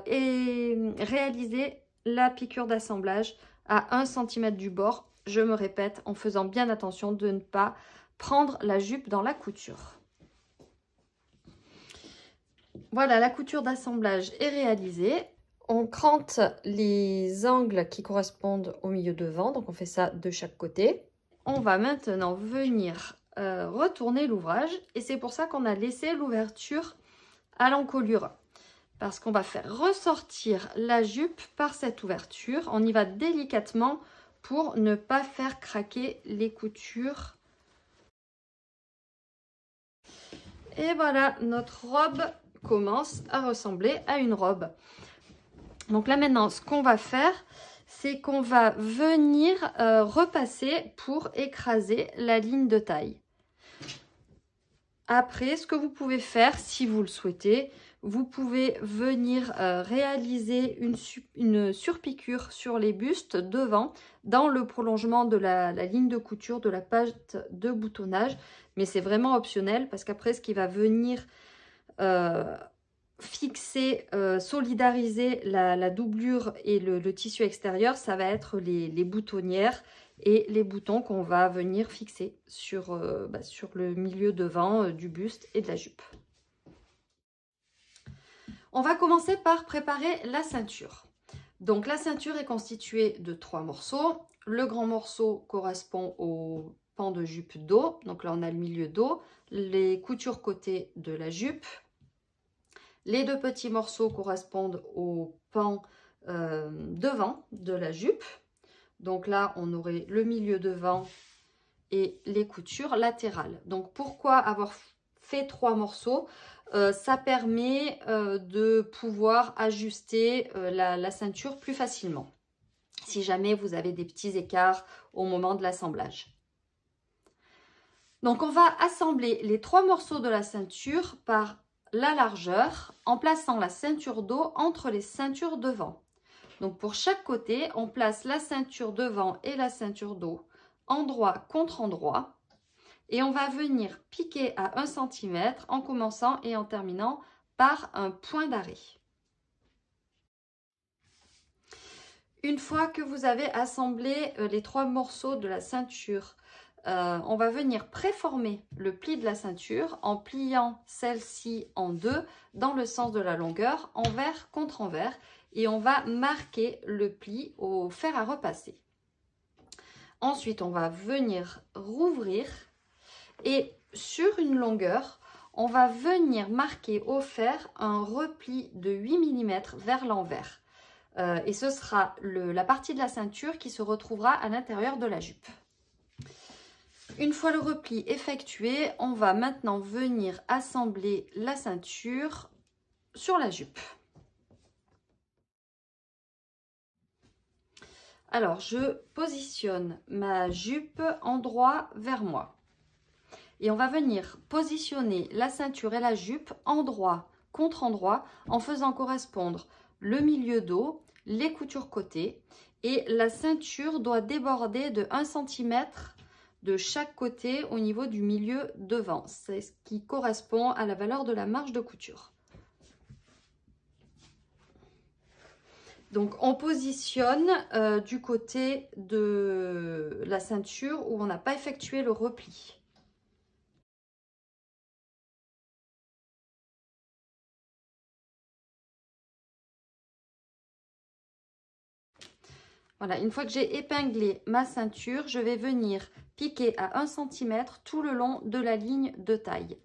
et réaliser la piqûre d'assemblage à 1 cm du bord. Je me répète, en faisant bien attention de ne pas prendre la jupe dans la couture. Voilà, la couture d'assemblage est réalisée. On crante les angles qui correspondent au milieu devant, donc on fait ça de chaque côté. On va maintenant venir retourner l'ouvrage et c'est pour ça qu'on a laissé l'ouverture à l'encolure. Parce qu'on va faire ressortir la jupe par cette ouverture. On y va délicatement pour ne pas faire craquer les coutures. Et voilà, notre robe commence à ressembler à une robe. Donc là maintenant, ce qu'on va faire, c'est qu'on va venir repasser pour écraser la ligne de taille. Après, ce que vous pouvez faire, si vous le souhaitez, vous pouvez venir réaliser une surpiqûre sur les bustes devant, dans le prolongement de la ligne de couture de la pâte de boutonnage. Mais c'est vraiment optionnel parce qu'après, ce qui va venir fixer, solidariser la doublure et le tissu extérieur, ça va être les boutonnières et les boutons qu'on va venir fixer sur le milieu devant du buste et de la jupe. On va commencer par préparer la ceinture. Donc la ceinture est constituée de 3 morceaux. Le grand morceau correspond au pan de jupe dos. Donc là on a le milieu dos, les coutures côté de la jupe. Les 2 petits morceaux correspondent au pan devant de la jupe. Donc là, on aurait le milieu devant et les coutures latérales. Donc pourquoi avoir fait 3 morceaux? Ça permet de pouvoir ajuster la ceinture plus facilement, si jamais vous avez des petits écarts au moment de l'assemblage. Donc on va assembler les 3 morceaux de la ceinture par la largeur en plaçant la ceinture dos entre les ceintures devant. Donc pour chaque côté, on place la ceinture devant et la ceinture dos endroit contre endroit. Et on va venir piquer à 1 cm en commençant et en terminant par un point d'arrêt. Une fois que vous avez assemblé les 3 morceaux de la ceinture, on va venir préformer le pli de la ceinture en pliant celle-ci en 2 dans le sens de la longueur, envers contre envers. Et on va marquer le pli au fer à repasser. Ensuite, on va venir rouvrir et sur une longueur, on va venir marquer au fer un repli de 8 mm vers l'envers. Et ce sera la partie de la ceinture qui se retrouvera à l'intérieur de la jupe. Une fois le repli effectué, on va maintenant venir assembler la ceinture sur la jupe. Alors, je positionne ma jupe endroit vers moi. Et on va venir positionner la ceinture et la jupe endroit contre endroit en faisant correspondre le milieu dos, les coutures côté. Et la ceinture doit déborder de 1 cm de chaque côté au niveau du milieu devant. C'est ce qui correspond à la valeur de la marge de couture. Donc, on positionne du côté de la ceinture où on n'a pas effectué le repli. Voilà, une fois que j'ai épinglé ma ceinture, je vais venir piquer à 1 cm tout le long de la ligne de taille.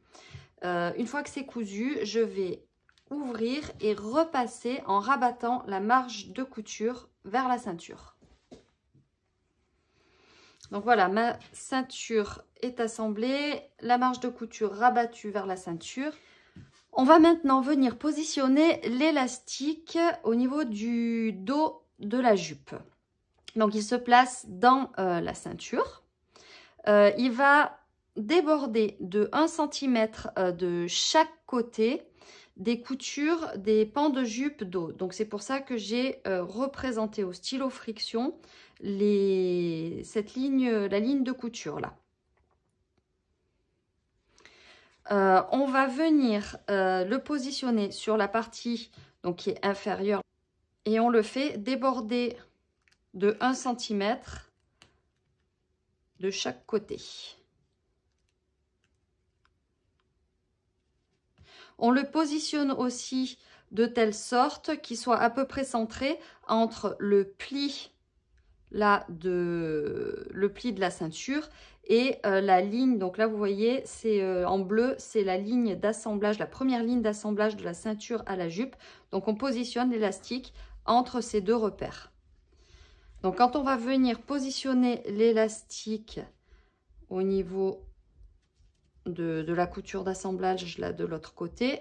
Une fois que c'est cousu, je vais ouvrir et repasser en rabattant la marge de couture vers la ceinture. Donc voilà, ma ceinture est assemblée, la marge de couture rabattue vers la ceinture. On va maintenant venir positionner l'élastique au niveau du dos de la jupe. Donc il se place dans la ceinture. Il va déborder de 1 cm de chaque côté des coutures des pans de jupe dos. Donc c'est pour ça que j'ai représenté au stylo friction la ligne de couture là. On va venir le positionner sur la partie donc, qui est inférieure et on le fait déborder de 1 cm de chaque côté. On le positionne aussi de telle sorte qu'il soit à peu près centré entre le pli là le pli de la ceinture et la ligne. Donc là vous voyez c'est en bleu, c'est la ligne d'assemblage, la première ligne d'assemblage de la ceinture à la jupe. Donc on positionne l'élastique entre ces deux repères. Donc quand on va venir positionner l'élastique au niveau de la couture d'assemblage là de l'autre côté,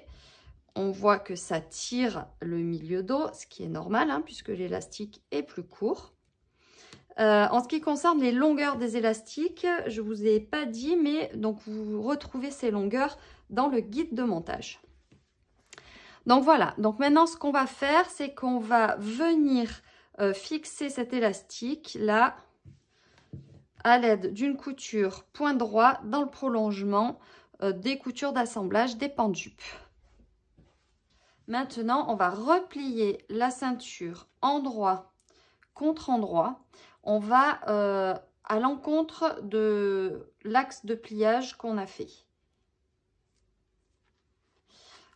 on voit que ça tire le milieu dos, ce qui est normal hein, puisque l'élastique est plus court. En ce qui concerne les longueurs des élastiques, je ne vous ai pas dit, mais donc vous retrouvez ces longueurs dans le guide de montage. Donc voilà, donc maintenant ce qu'on va faire, c'est qu'on va venir fixer cet élastique là à l'aide d'une couture point droit dans le prolongement des coutures d'assemblage des pans de jupe. Maintenant, on va replier la ceinture endroit contre endroit. On va à l'encontre de l'axe de pliage qu'on a fait.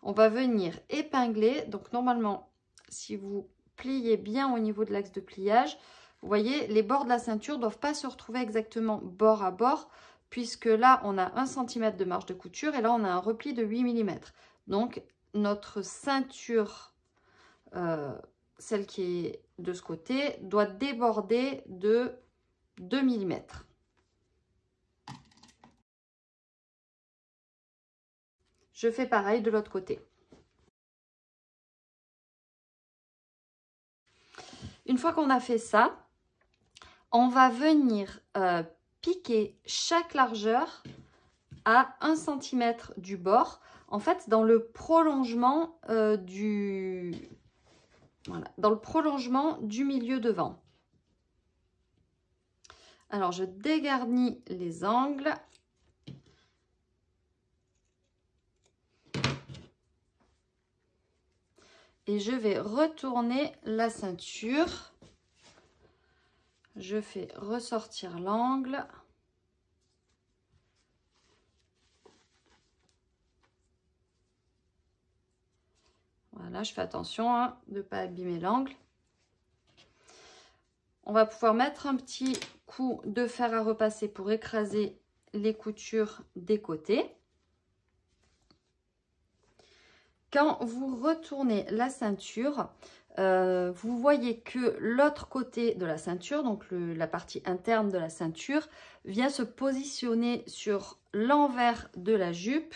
On va venir épingler. Donc normalement, si vous pliez bien au niveau de l'axe de pliage, vous voyez, les bords de la ceinture ne doivent pas se retrouver exactement bord à bord, puisque là, on a 1 cm de marge de couture et là, on a un repli de 8 mm. Donc, notre ceinture, celle qui est de ce côté, doit déborder de 2 mm. Je fais pareil de l'autre côté. Une fois qu'on a fait ça, on va venir piquer chaque largeur à 1 cm du bord. En fait, dans le prolongement dans le prolongement du milieu devant. Alors, je dégarnis les angles. Et je vais retourner la ceinture. Je fais ressortir l'angle. Voilà, je fais attention hein, de ne pas abîmer l'angle. On va pouvoir mettre un petit coup de fer à repasser pour écraser les coutures des côtés. Quand vous retournez la ceinture, vous voyez que l'autre côté de la ceinture, donc la partie interne de la ceinture, vient se positionner sur l'envers de la jupe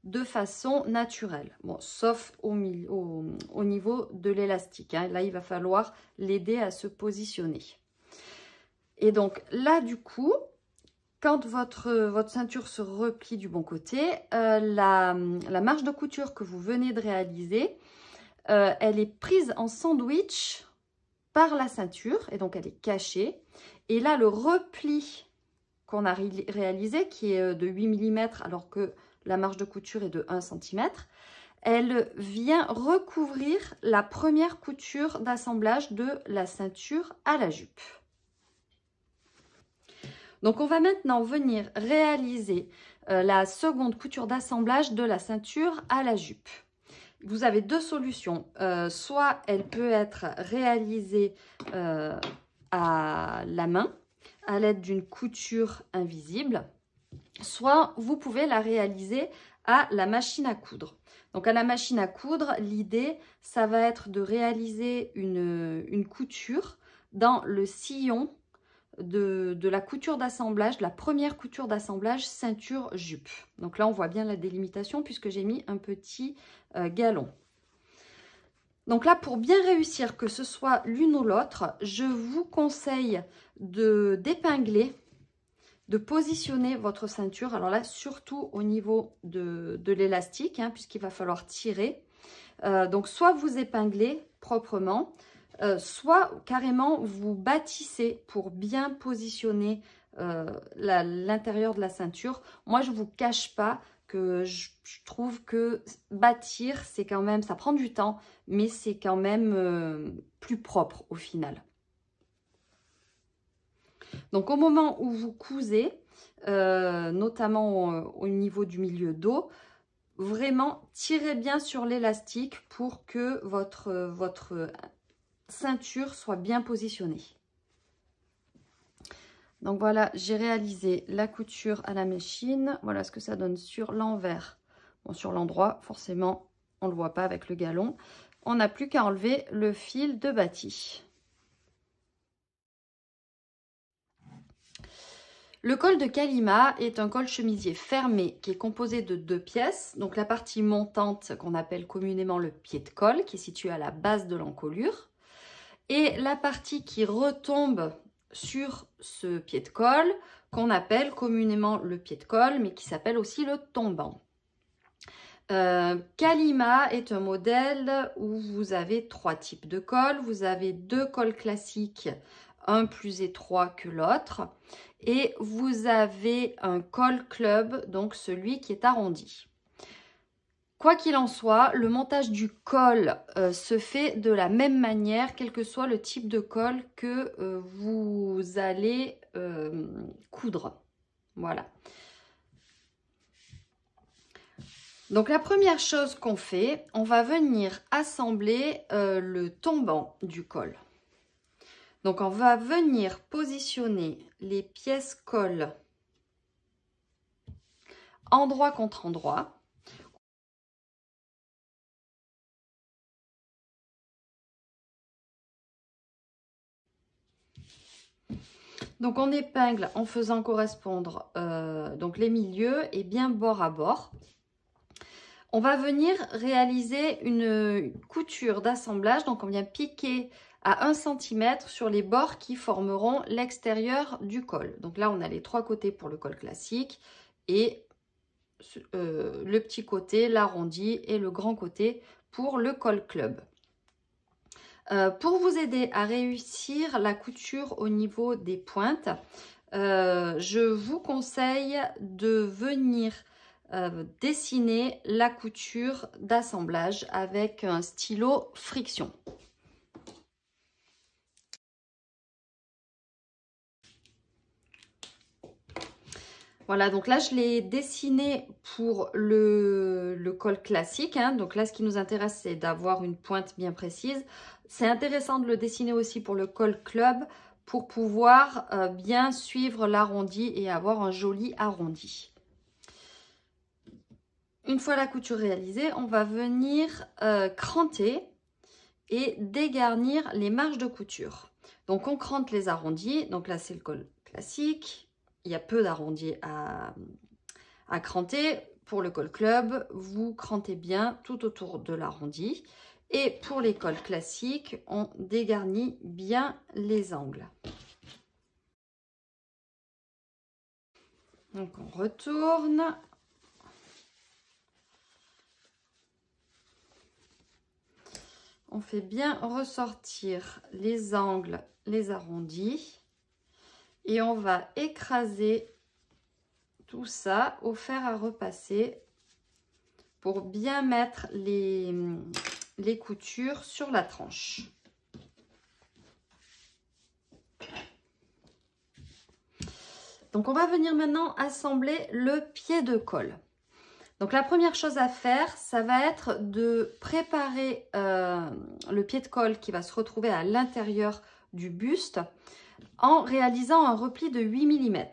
de façon naturelle. Bon, sauf au niveau de l'élastique. Hein. Là, il va falloir l'aider à se positionner. Et donc là, du coup, quand votre ceinture se replie du bon côté, la marge de couture que vous venez de réaliser, elle est prise en sandwich par la ceinture et donc elle est cachée. Et là, le repli qu'on a réalisé, qui est de 8 mm alors que la marge de couture est de 1 cm, elle vient recouvrir la première couture d'assemblage de la ceinture à la jupe. Donc, on va maintenant venir réaliser la seconde couture d'assemblage de la ceinture à la jupe. Vous avez deux solutions. Soit elle peut être réalisée à la main, à l'aide d'une couture invisible, soit vous pouvez la réaliser à la machine à coudre. Donc, à la machine à coudre, l'idée, ça va être de réaliser une couture dans le sillon de la couture d'assemblage, de la première couture d'assemblage ceinture-jupe. Donc là, on voit bien la délimitation puisque j'ai mis un petit galon. Donc là, pour bien réussir que ce soit l'une ou l'autre, je vous conseille d'épingler, de positionner votre ceinture. Alors là, surtout au niveau de l'élastique, hein, puisqu'il va falloir tirer. Donc soit vous épinglez proprement, soit carrément vous bâtissez pour bien positionner l'intérieur de la ceinture. Moi, je ne vous cache pas que je trouve que bâtir, c'est quand même, ça prend du temps, mais c'est quand même plus propre au final. Donc au moment où vous cousez, notamment au niveau du milieu dos, vraiment tirez bien sur l'élastique pour que votre ceinture soit bien positionnée. Donc voilà, j'ai réalisé la couture à la machine. Voilà ce que ça donne sur l'envers. Bon, sur l'endroit, forcément, on ne le voit pas avec le galon. On n'a plus qu'à enlever le fil de bâti. Le col de Kalima est un col chemisier fermé qui est composé de 2 pièces. Donc la partie montante qu'on appelle communément le pied de col qui est situé à la base de l'encolure. Et la partie qui retombe sur ce pied de col qu'on appelle communément le pied de col mais qui s'appelle aussi le tombant. Kalima est un modèle où vous avez 3 types de cols. Vous avez 2 cols classiques, un plus étroit que l'autre. Et vous avez un col club, donc celui qui est arrondi. Quoi qu'il en soit, le montage du col se fait de la même manière, quel que soit le type de col que vous allez coudre. Voilà. Donc la première chose qu'on fait, on va venir assembler le tombant du col. Donc on va venir positionner les pièces col endroit contre endroit. Donc on épingle en faisant correspondre donc les milieux et bien bord à bord. On va venir réaliser une couture d'assemblage. Donc on vient piquer à 1 cm sur les bords qui formeront l'extérieur du col. Donc là, on a les 3 côtés pour le col classique et le petit côté, l'arrondi et le grand côté pour le col club. Pour vous aider à réussir la couture au niveau des pointes, je vous conseille de venir dessiner la couture d'assemblage avec un stylo friction. Voilà, donc là, je l'ai dessiné pour le col classique. Hein. Donc là, ce qui nous intéresse, c'est d'avoir une pointe bien précise. C'est intéressant de le dessiner aussi pour le col club pour pouvoir bien suivre l'arrondi et avoir un joli arrondi. Une fois la couture réalisée, on va venir cranter et dégarnir les marges de couture. Donc, on crante les arrondis. Donc là, c'est le col classique. Il y a peu d'arrondis à cranter. Pour le col club, vous crantez bien tout autour de l'arrondi. Et pour les cols classiques, on dégarnit bien les angles. Donc, on retourne. On fait bien ressortir les angles, les arrondis. Et on va écraser tout ça au fer à repasser pour bien mettre les coutures sur la tranche. Donc on va venir maintenant assembler le pied de col. Donc la première chose à faire, ça va être de préparer le pied de col qui va se retrouver à l'intérieur du buste en réalisant un repli de 8 mm.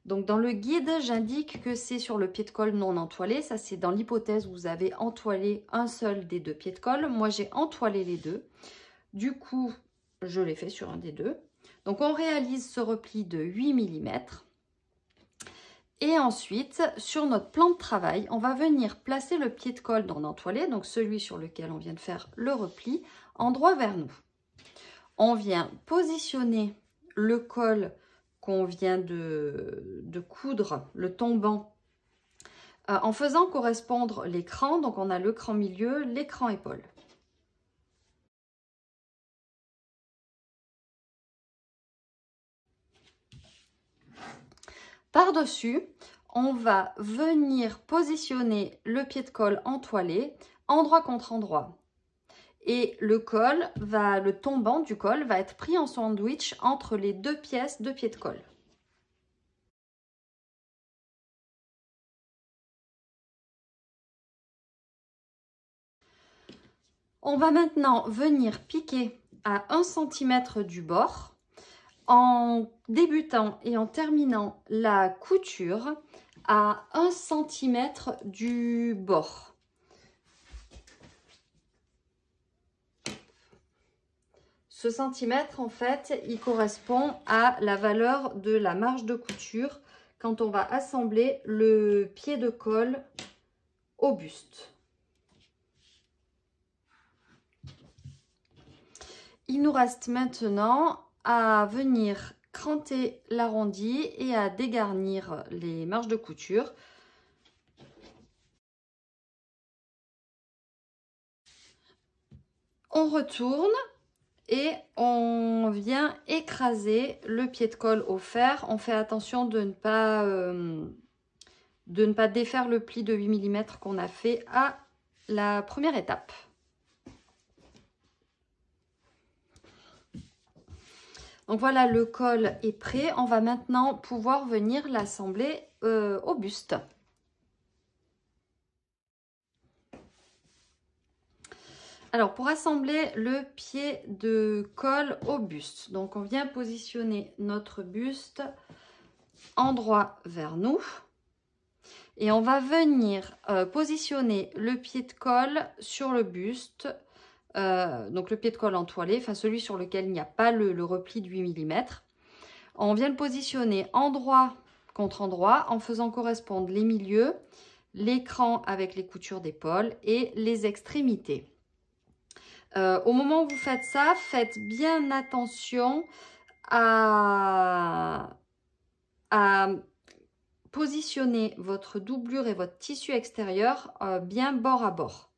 Donc dans le guide, j'indique que c'est sur le pied de col non entoilé. Ça, c'est dans l'hypothèse où vous avez entoilé un seul des 2 pieds de col. Moi, j'ai entoilé les 2. Du coup, je l'ai fait sur un des 2. Donc on réalise ce repli de 8 mm. Et ensuite, sur notre plan de travail, on va venir placer le pied de col non entoilé, donc celui sur lequel on vient de faire le repli, endroit vers nous. On vient positionner le col qu'on vient de coudre, le tombant, en faisant correspondre les crans. Donc on a le cran milieu, les crans épaules. Par-dessus, on va venir positionner le pied de colle entoilé, endroit contre endroit. Et le tombant du col va être pris en sandwich entre les deux pièces de pied de colle. On va maintenant venir piquer à 1 cm du bord en débutant et en terminant la couture à 1 cm du bord. Ce centimètre, en fait, il correspond à la valeur de la marge de couture quand on va assembler le pied de colle au buste. Il nous reste maintenant à venir cranter l'arrondi et à dégarnir les marges de couture. On retourne et on vient écraser le pied de colle au fer. On fait attention de ne pas défaire le pli de 8 mm qu'on a fait à la première étape. Donc voilà, le col est prêt. On va maintenant pouvoir venir l'assembler au buste. Alors, pour assembler le pied de colle au buste, donc on vient positionner notre buste endroit vers nous. Et on va venir positionner le pied de colle sur le buste. Donc le pied de colle entoilé, enfin celui sur lequel il n'y a pas le repli de 8 mm. On vient le positionner endroit contre endroit en faisant correspondre les milieux, l'écran avec les coutures d'épaule et les extrémités. Au moment où vous faites ça, faites bien attention à positionner votre doublure et votre tissu extérieur bien bord à bord.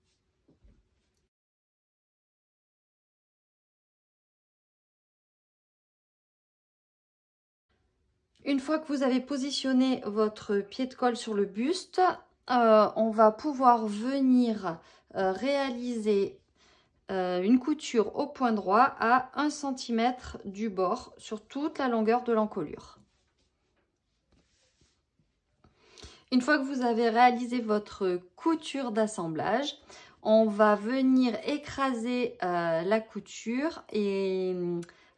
Une fois que vous avez positionné votre pied de colle sur le buste, on va pouvoir venir réaliser une couture au point droit à 1 cm du bord sur toute la longueur de l'encolure. Une fois que vous avez réalisé votre couture d'assemblage, on va venir écraser la couture et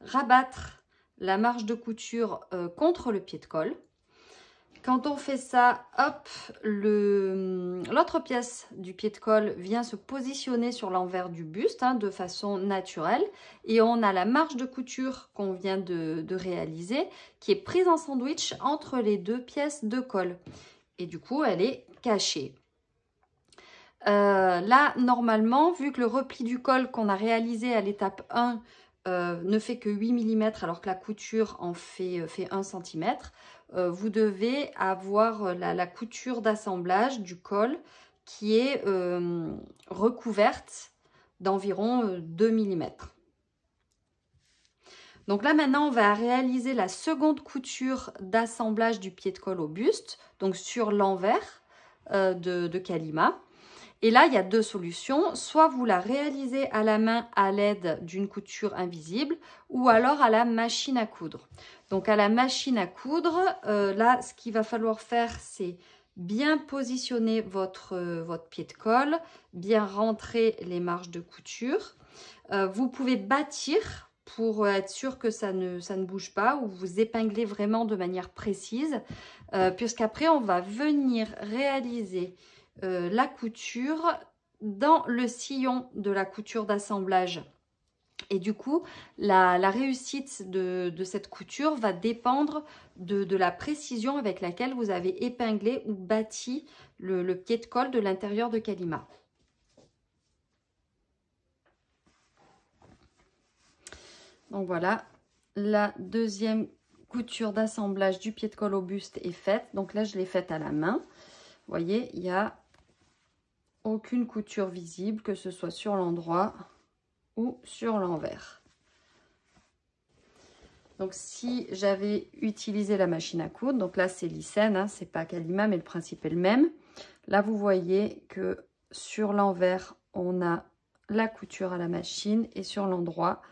rabattre la marge de couture contre le pied de colle. Quand on fait ça, hop, l'autre pièce du pied de colle vient se positionner sur l'envers du buste de façon naturelle. Et on a la marge de couture qu'on vient de réaliser qui est prise en sandwich entre les deux pièces de colle. Et du coup, elle est cachée. Là, normalement, vu que le repli du col qu'on a réalisé à l'étape 1 ne fait que 8 mm alors que la couture en fait 1 cm, vous devez avoir la couture d'assemblage du col qui est recouverte d'environ 2 mm. Donc là maintenant on va réaliser la seconde couture d'assemblage du pied de colle au buste, donc sur l'envers de Kalima. Et là, il y a deux solutions. Soit vous la réalisez à la main à l'aide d'une couture invisible ou alors à la machine à coudre. Donc, à la machine à coudre, là, ce qu'il va falloir faire, c'est bien positionner votre pied de colle, bien rentrer les marges de couture. Vous pouvez bâtir pour être sûr que ça ne bouge pas ou vous épingler vraiment de manière précise, puisqu'après, on va venir réaliser la couture dans le sillon de la couture d'assemblage. Et du coup, la réussite de cette couture va dépendre de la précision avec laquelle vous avez épinglé ou bâti le pied de colle de l'intérieur de Kalima. Donc voilà, la deuxième couture d'assemblage du pied de colle au buste est faite. Donc là, je l'ai faite à la main. Vous voyez, il y a aucune couture visible, que ce soit sur l'endroit ou sur l'envers. Donc si j'avais utilisé la machine à coudre, donc là c'est Lycène, hein, c'est pas Kalima, mais le principe est le même. Là vous voyez que sur l'envers, on a la couture à la machine et sur l'endroit,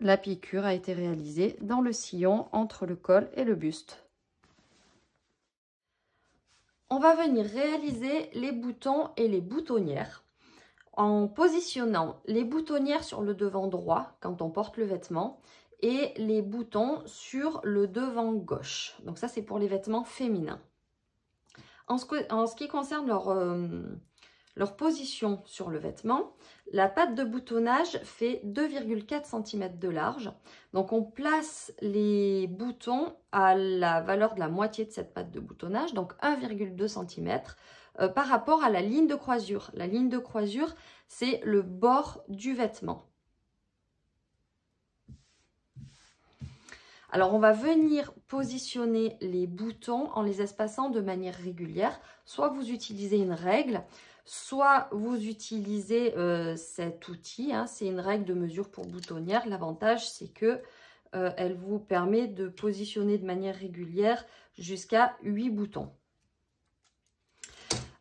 la piqûre a été réalisée dans le sillon entre le col et le buste. On va venir réaliser les boutons et les boutonnières en positionnant les boutonnières sur le devant droit quand on porte le vêtement et les boutons sur le devant gauche. Donc ça, c'est pour les vêtements féminins. En ce qui concerne leur position sur le vêtement, la patte de boutonnage fait 2,4 cm de large. Donc on place les boutons à la valeur de la moitié de cette patte de boutonnage, donc 1,2 cm par rapport à la ligne de croisure. La ligne de croisure, c'est le bord du vêtement. Alors, on va venir positionner les boutons en les espaçant de manière régulière. Soit vous utilisez une règle, soit vous utilisez cet outil. Hein, c'est une règle de mesure pour boutonnière. L'avantage, c'est que elle vous permet de positionner de manière régulière jusqu'à 8 boutons.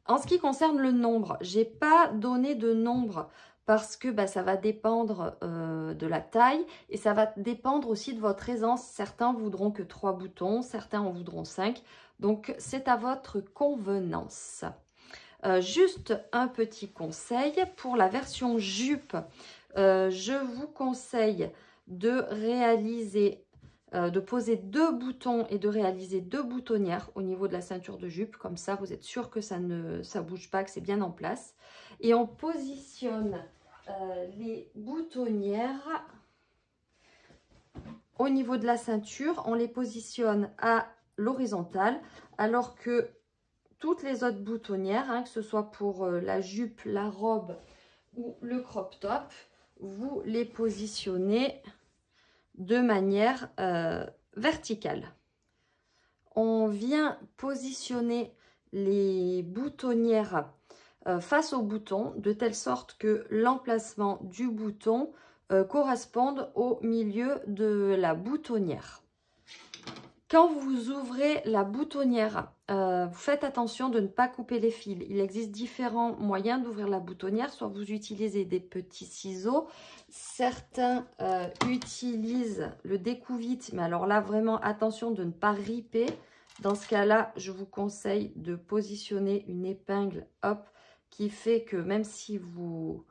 En ce qui concerne le nombre, je n'ai pas donné de nombre parce que ça va dépendre de la taille et ça va dépendre aussi de votre aisance. Certains voudront que 3 boutons, certains en voudront 5. Donc, c'est à votre convenance. Juste un petit conseil pour la version jupe. Je vous conseille de réaliser, de poser 2 boutons et de réaliser 2 boutonnières au niveau de la ceinture de jupe. Comme ça, vous êtes sûr que ça ne bouge pas, que c'est bien en place. Et on positionne les boutonnières au niveau de la ceinture. On les positionne à l'horizontale, alors que toutes les autres boutonnières, hein, que ce soit pour la jupe, la robe ou le crop top, vous les positionnez de manière verticale. On vient positionner les boutonnières face au bouton de telle sorte que l'emplacement du bouton corresponde au milieu de la boutonnière. Quand vous ouvrez la boutonnière, vous faites attention de ne pas couper les fils. Il existe différents moyens d'ouvrir la boutonnière. Soit vous utilisez des petits ciseaux. Certains utilisent le découvite, mais alors là, vraiment attention de ne pas riper. Dans ce cas-là, je vous conseille de positionner une épingle, hop, qui fait que même si vous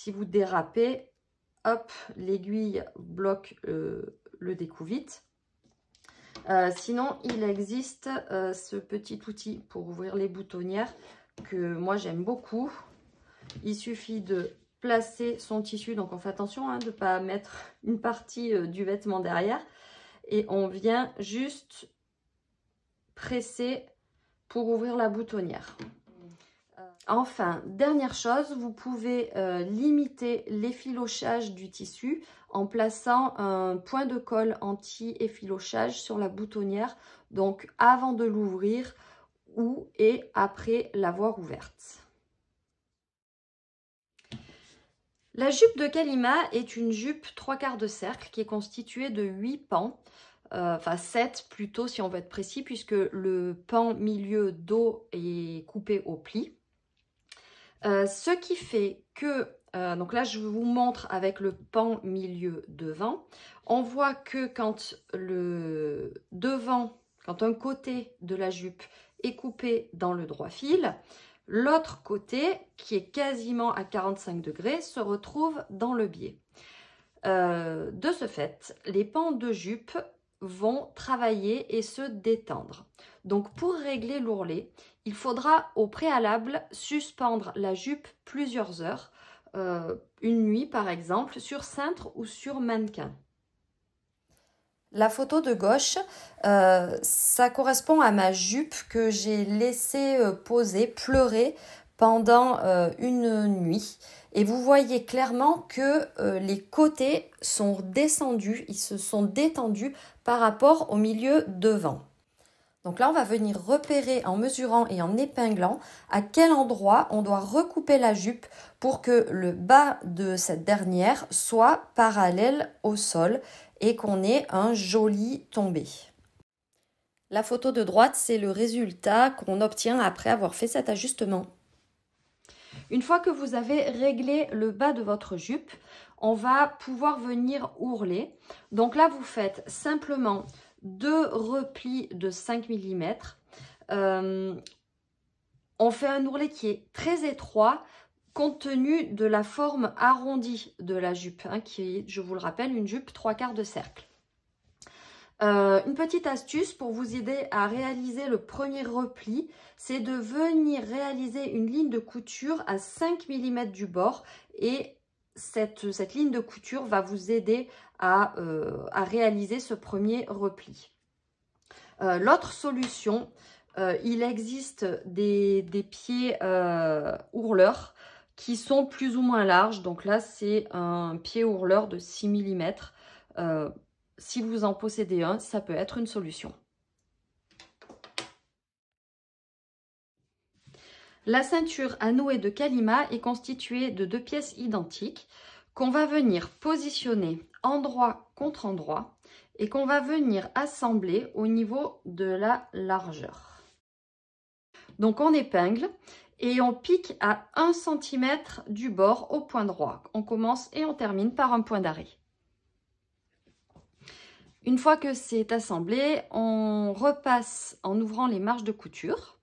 dérapez, hop, l'aiguille bloque le découvite. Sinon, il existe ce petit outil pour ouvrir les boutonnières que moi j'aime beaucoup. Il suffit de placer son tissu, donc on fait attention hein, de ne pas mettre une partie du vêtement derrière. Et on vient juste presser pour ouvrir la boutonnière. Enfin, dernière chose, vous pouvez limiter l'effilochage du tissu en plaçant un point de colle anti-effilochage sur la boutonnière, donc avant de l'ouvrir et après l'avoir ouverte. La jupe de Kalima est une jupe 3/4 de cercle qui est constituée de 8 pans. Enfin 7 plutôt si on veut être précis, puisque le pan milieu dos est coupé au pli. Ce qui fait que, donc là je vous montre avec le pan milieu devant, on voit que quand quand un côté de la jupe est coupé dans le droit fil, l'autre côté, qui est quasiment à 45 degrés, se retrouve dans le biais. De ce fait, les pans de jupe vont travailler et se détendre. Donc pour régler l'ourlet, il faudra au préalable suspendre la jupe plusieurs heures, une nuit par exemple, sur cintre ou sur mannequin. La photo de gauche, ça correspond à ma jupe que j'ai laissée poser, pleurer pendant une nuit. Et vous voyez clairement que les côtés sont descendus, ils se sont détendus par rapport au milieu devant. Donc là, on va venir repérer en mesurant et en épinglant à quel endroit on doit recouper la jupe pour que le bas de cette dernière soit parallèle au sol et qu'on ait un joli tombé. La photo de droite, c'est le résultat qu'on obtient après avoir fait cet ajustement. Une fois que vous avez réglé le bas de votre jupe, on va pouvoir venir ourler. Donc là, vous faites simplement 2 replis de 5 mm. On fait un ourlet qui est très étroit, compte tenu de la forme arrondie de la jupe, hein, qui est, je vous le rappelle, une jupe 3/4 de cercle. Une petite astuce pour vous aider à réaliser le premier repli, c'est de venir réaliser une ligne de couture à 5 mm du bord, et cette ligne de couture va vous aider à réaliser ce premier repli. L'autre solution, il existe des pieds ourleurs qui sont plus ou moins larges. Donc là, c'est un pied ourleur de 6 mm. Si vous en possédez un, ça peut être une solution. La ceinture à nouer de Kalima est constituée de 2 pièces identiques qu'on va venir positionner endroit contre endroit et qu'on va venir assembler au niveau de la largeur. Donc on épingle et on pique à 1 cm du bord au point droit. On commence et on termine par un point d'arrêt. Une fois que c'est assemblé, on repasse en ouvrant les marges de couture.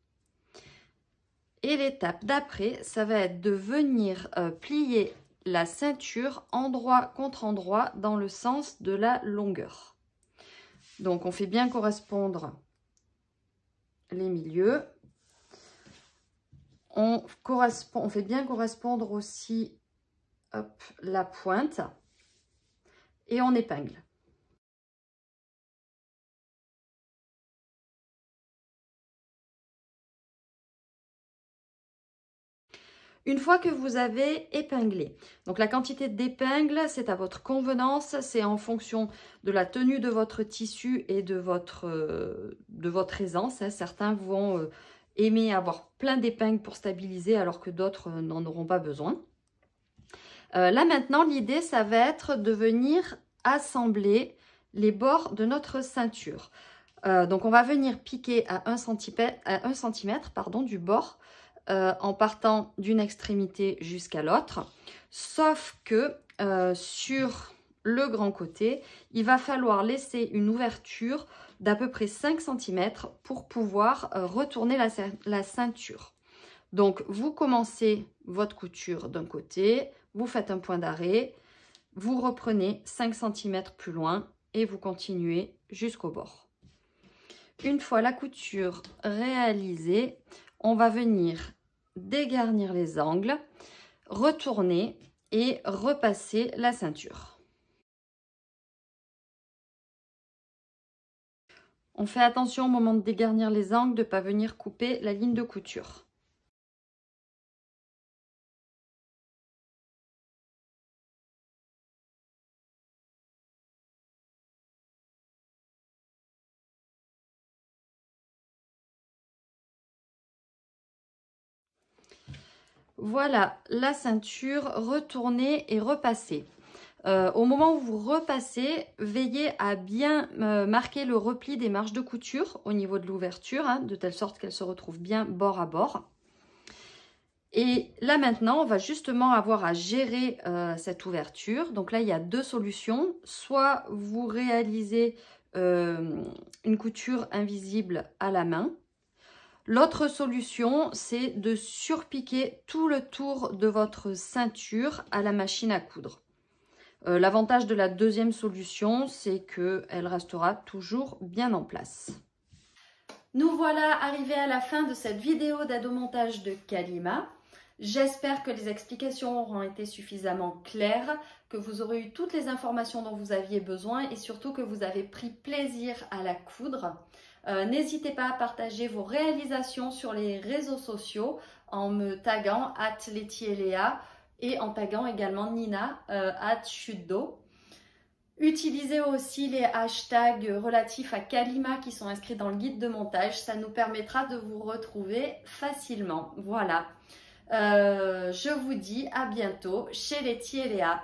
Et l'étape d'après, ça va être de venir plier la ceinture endroit contre endroit dans le sens de la longueur. Donc on fait bien correspondre les milieux. On fait bien correspondre aussi, hop, la pointe et on épingle. Une fois que vous avez épinglé, donc la quantité d'épingles, c'est à votre convenance, c'est en fonction de la tenue de votre tissu et de votre aisance. Hein. Certains vont aimer avoir plein d'épingles pour stabiliser, alors que d'autres n'en auront pas besoin. Là maintenant, l'idée, ça va être de venir assembler les bords de notre ceinture. Donc on va venir piquer à 1 cm du bord, en partant d'une extrémité jusqu'à l'autre, sauf que sur le grand côté, il va falloir laisser une ouverture d'à peu près 5 cm pour pouvoir retourner la ceinture. Donc vous commencez votre couture d'un côté, vous faites un point d'arrêt, vous reprenez 5 cm plus loin et vous continuez jusqu'au bord. Une fois la couture réalisée, on va venir dégarnir les angles, retourner et repasser la ceinture. On fait attention au moment de dégarnir les angles de ne pas venir couper la ligne de couture. Voilà la ceinture retournée et repassée. Au moment où vous repassez, veillez à bien marquer le repli des marges de couture au niveau de l'ouverture, hein, de telle sorte qu'elle se retrouve bien bord à bord. Et là maintenant, on va justement avoir à gérer cette ouverture. Donc là, il y a 2 solutions. Soit vous réalisez une couture invisible à la main. L'autre solution, c'est de surpiquer tout le tour de votre ceinture à la machine à coudre. L'avantage de la deuxième solution, c'est qu'elle restera toujours bien en place. Nous voilà arrivés à la fin de cette vidéo d'adomontage de Kalima. J'espère que les explications auront été suffisamment claires, que vous aurez eu toutes les informations dont vous aviez besoin et surtout que vous avez pris plaisir à la coudre. N'hésitez pas à partager vos réalisations sur les réseaux sociaux en me taguant @lettyelea et en taguant également Nina @chuted'eau. Utilisez aussi les hashtags relatifs à Kalima qui sont inscrits dans le guide de montage. Ça nous permettra de vous retrouver facilement. Voilà. Je vous dis à bientôt chez Letty et Léa.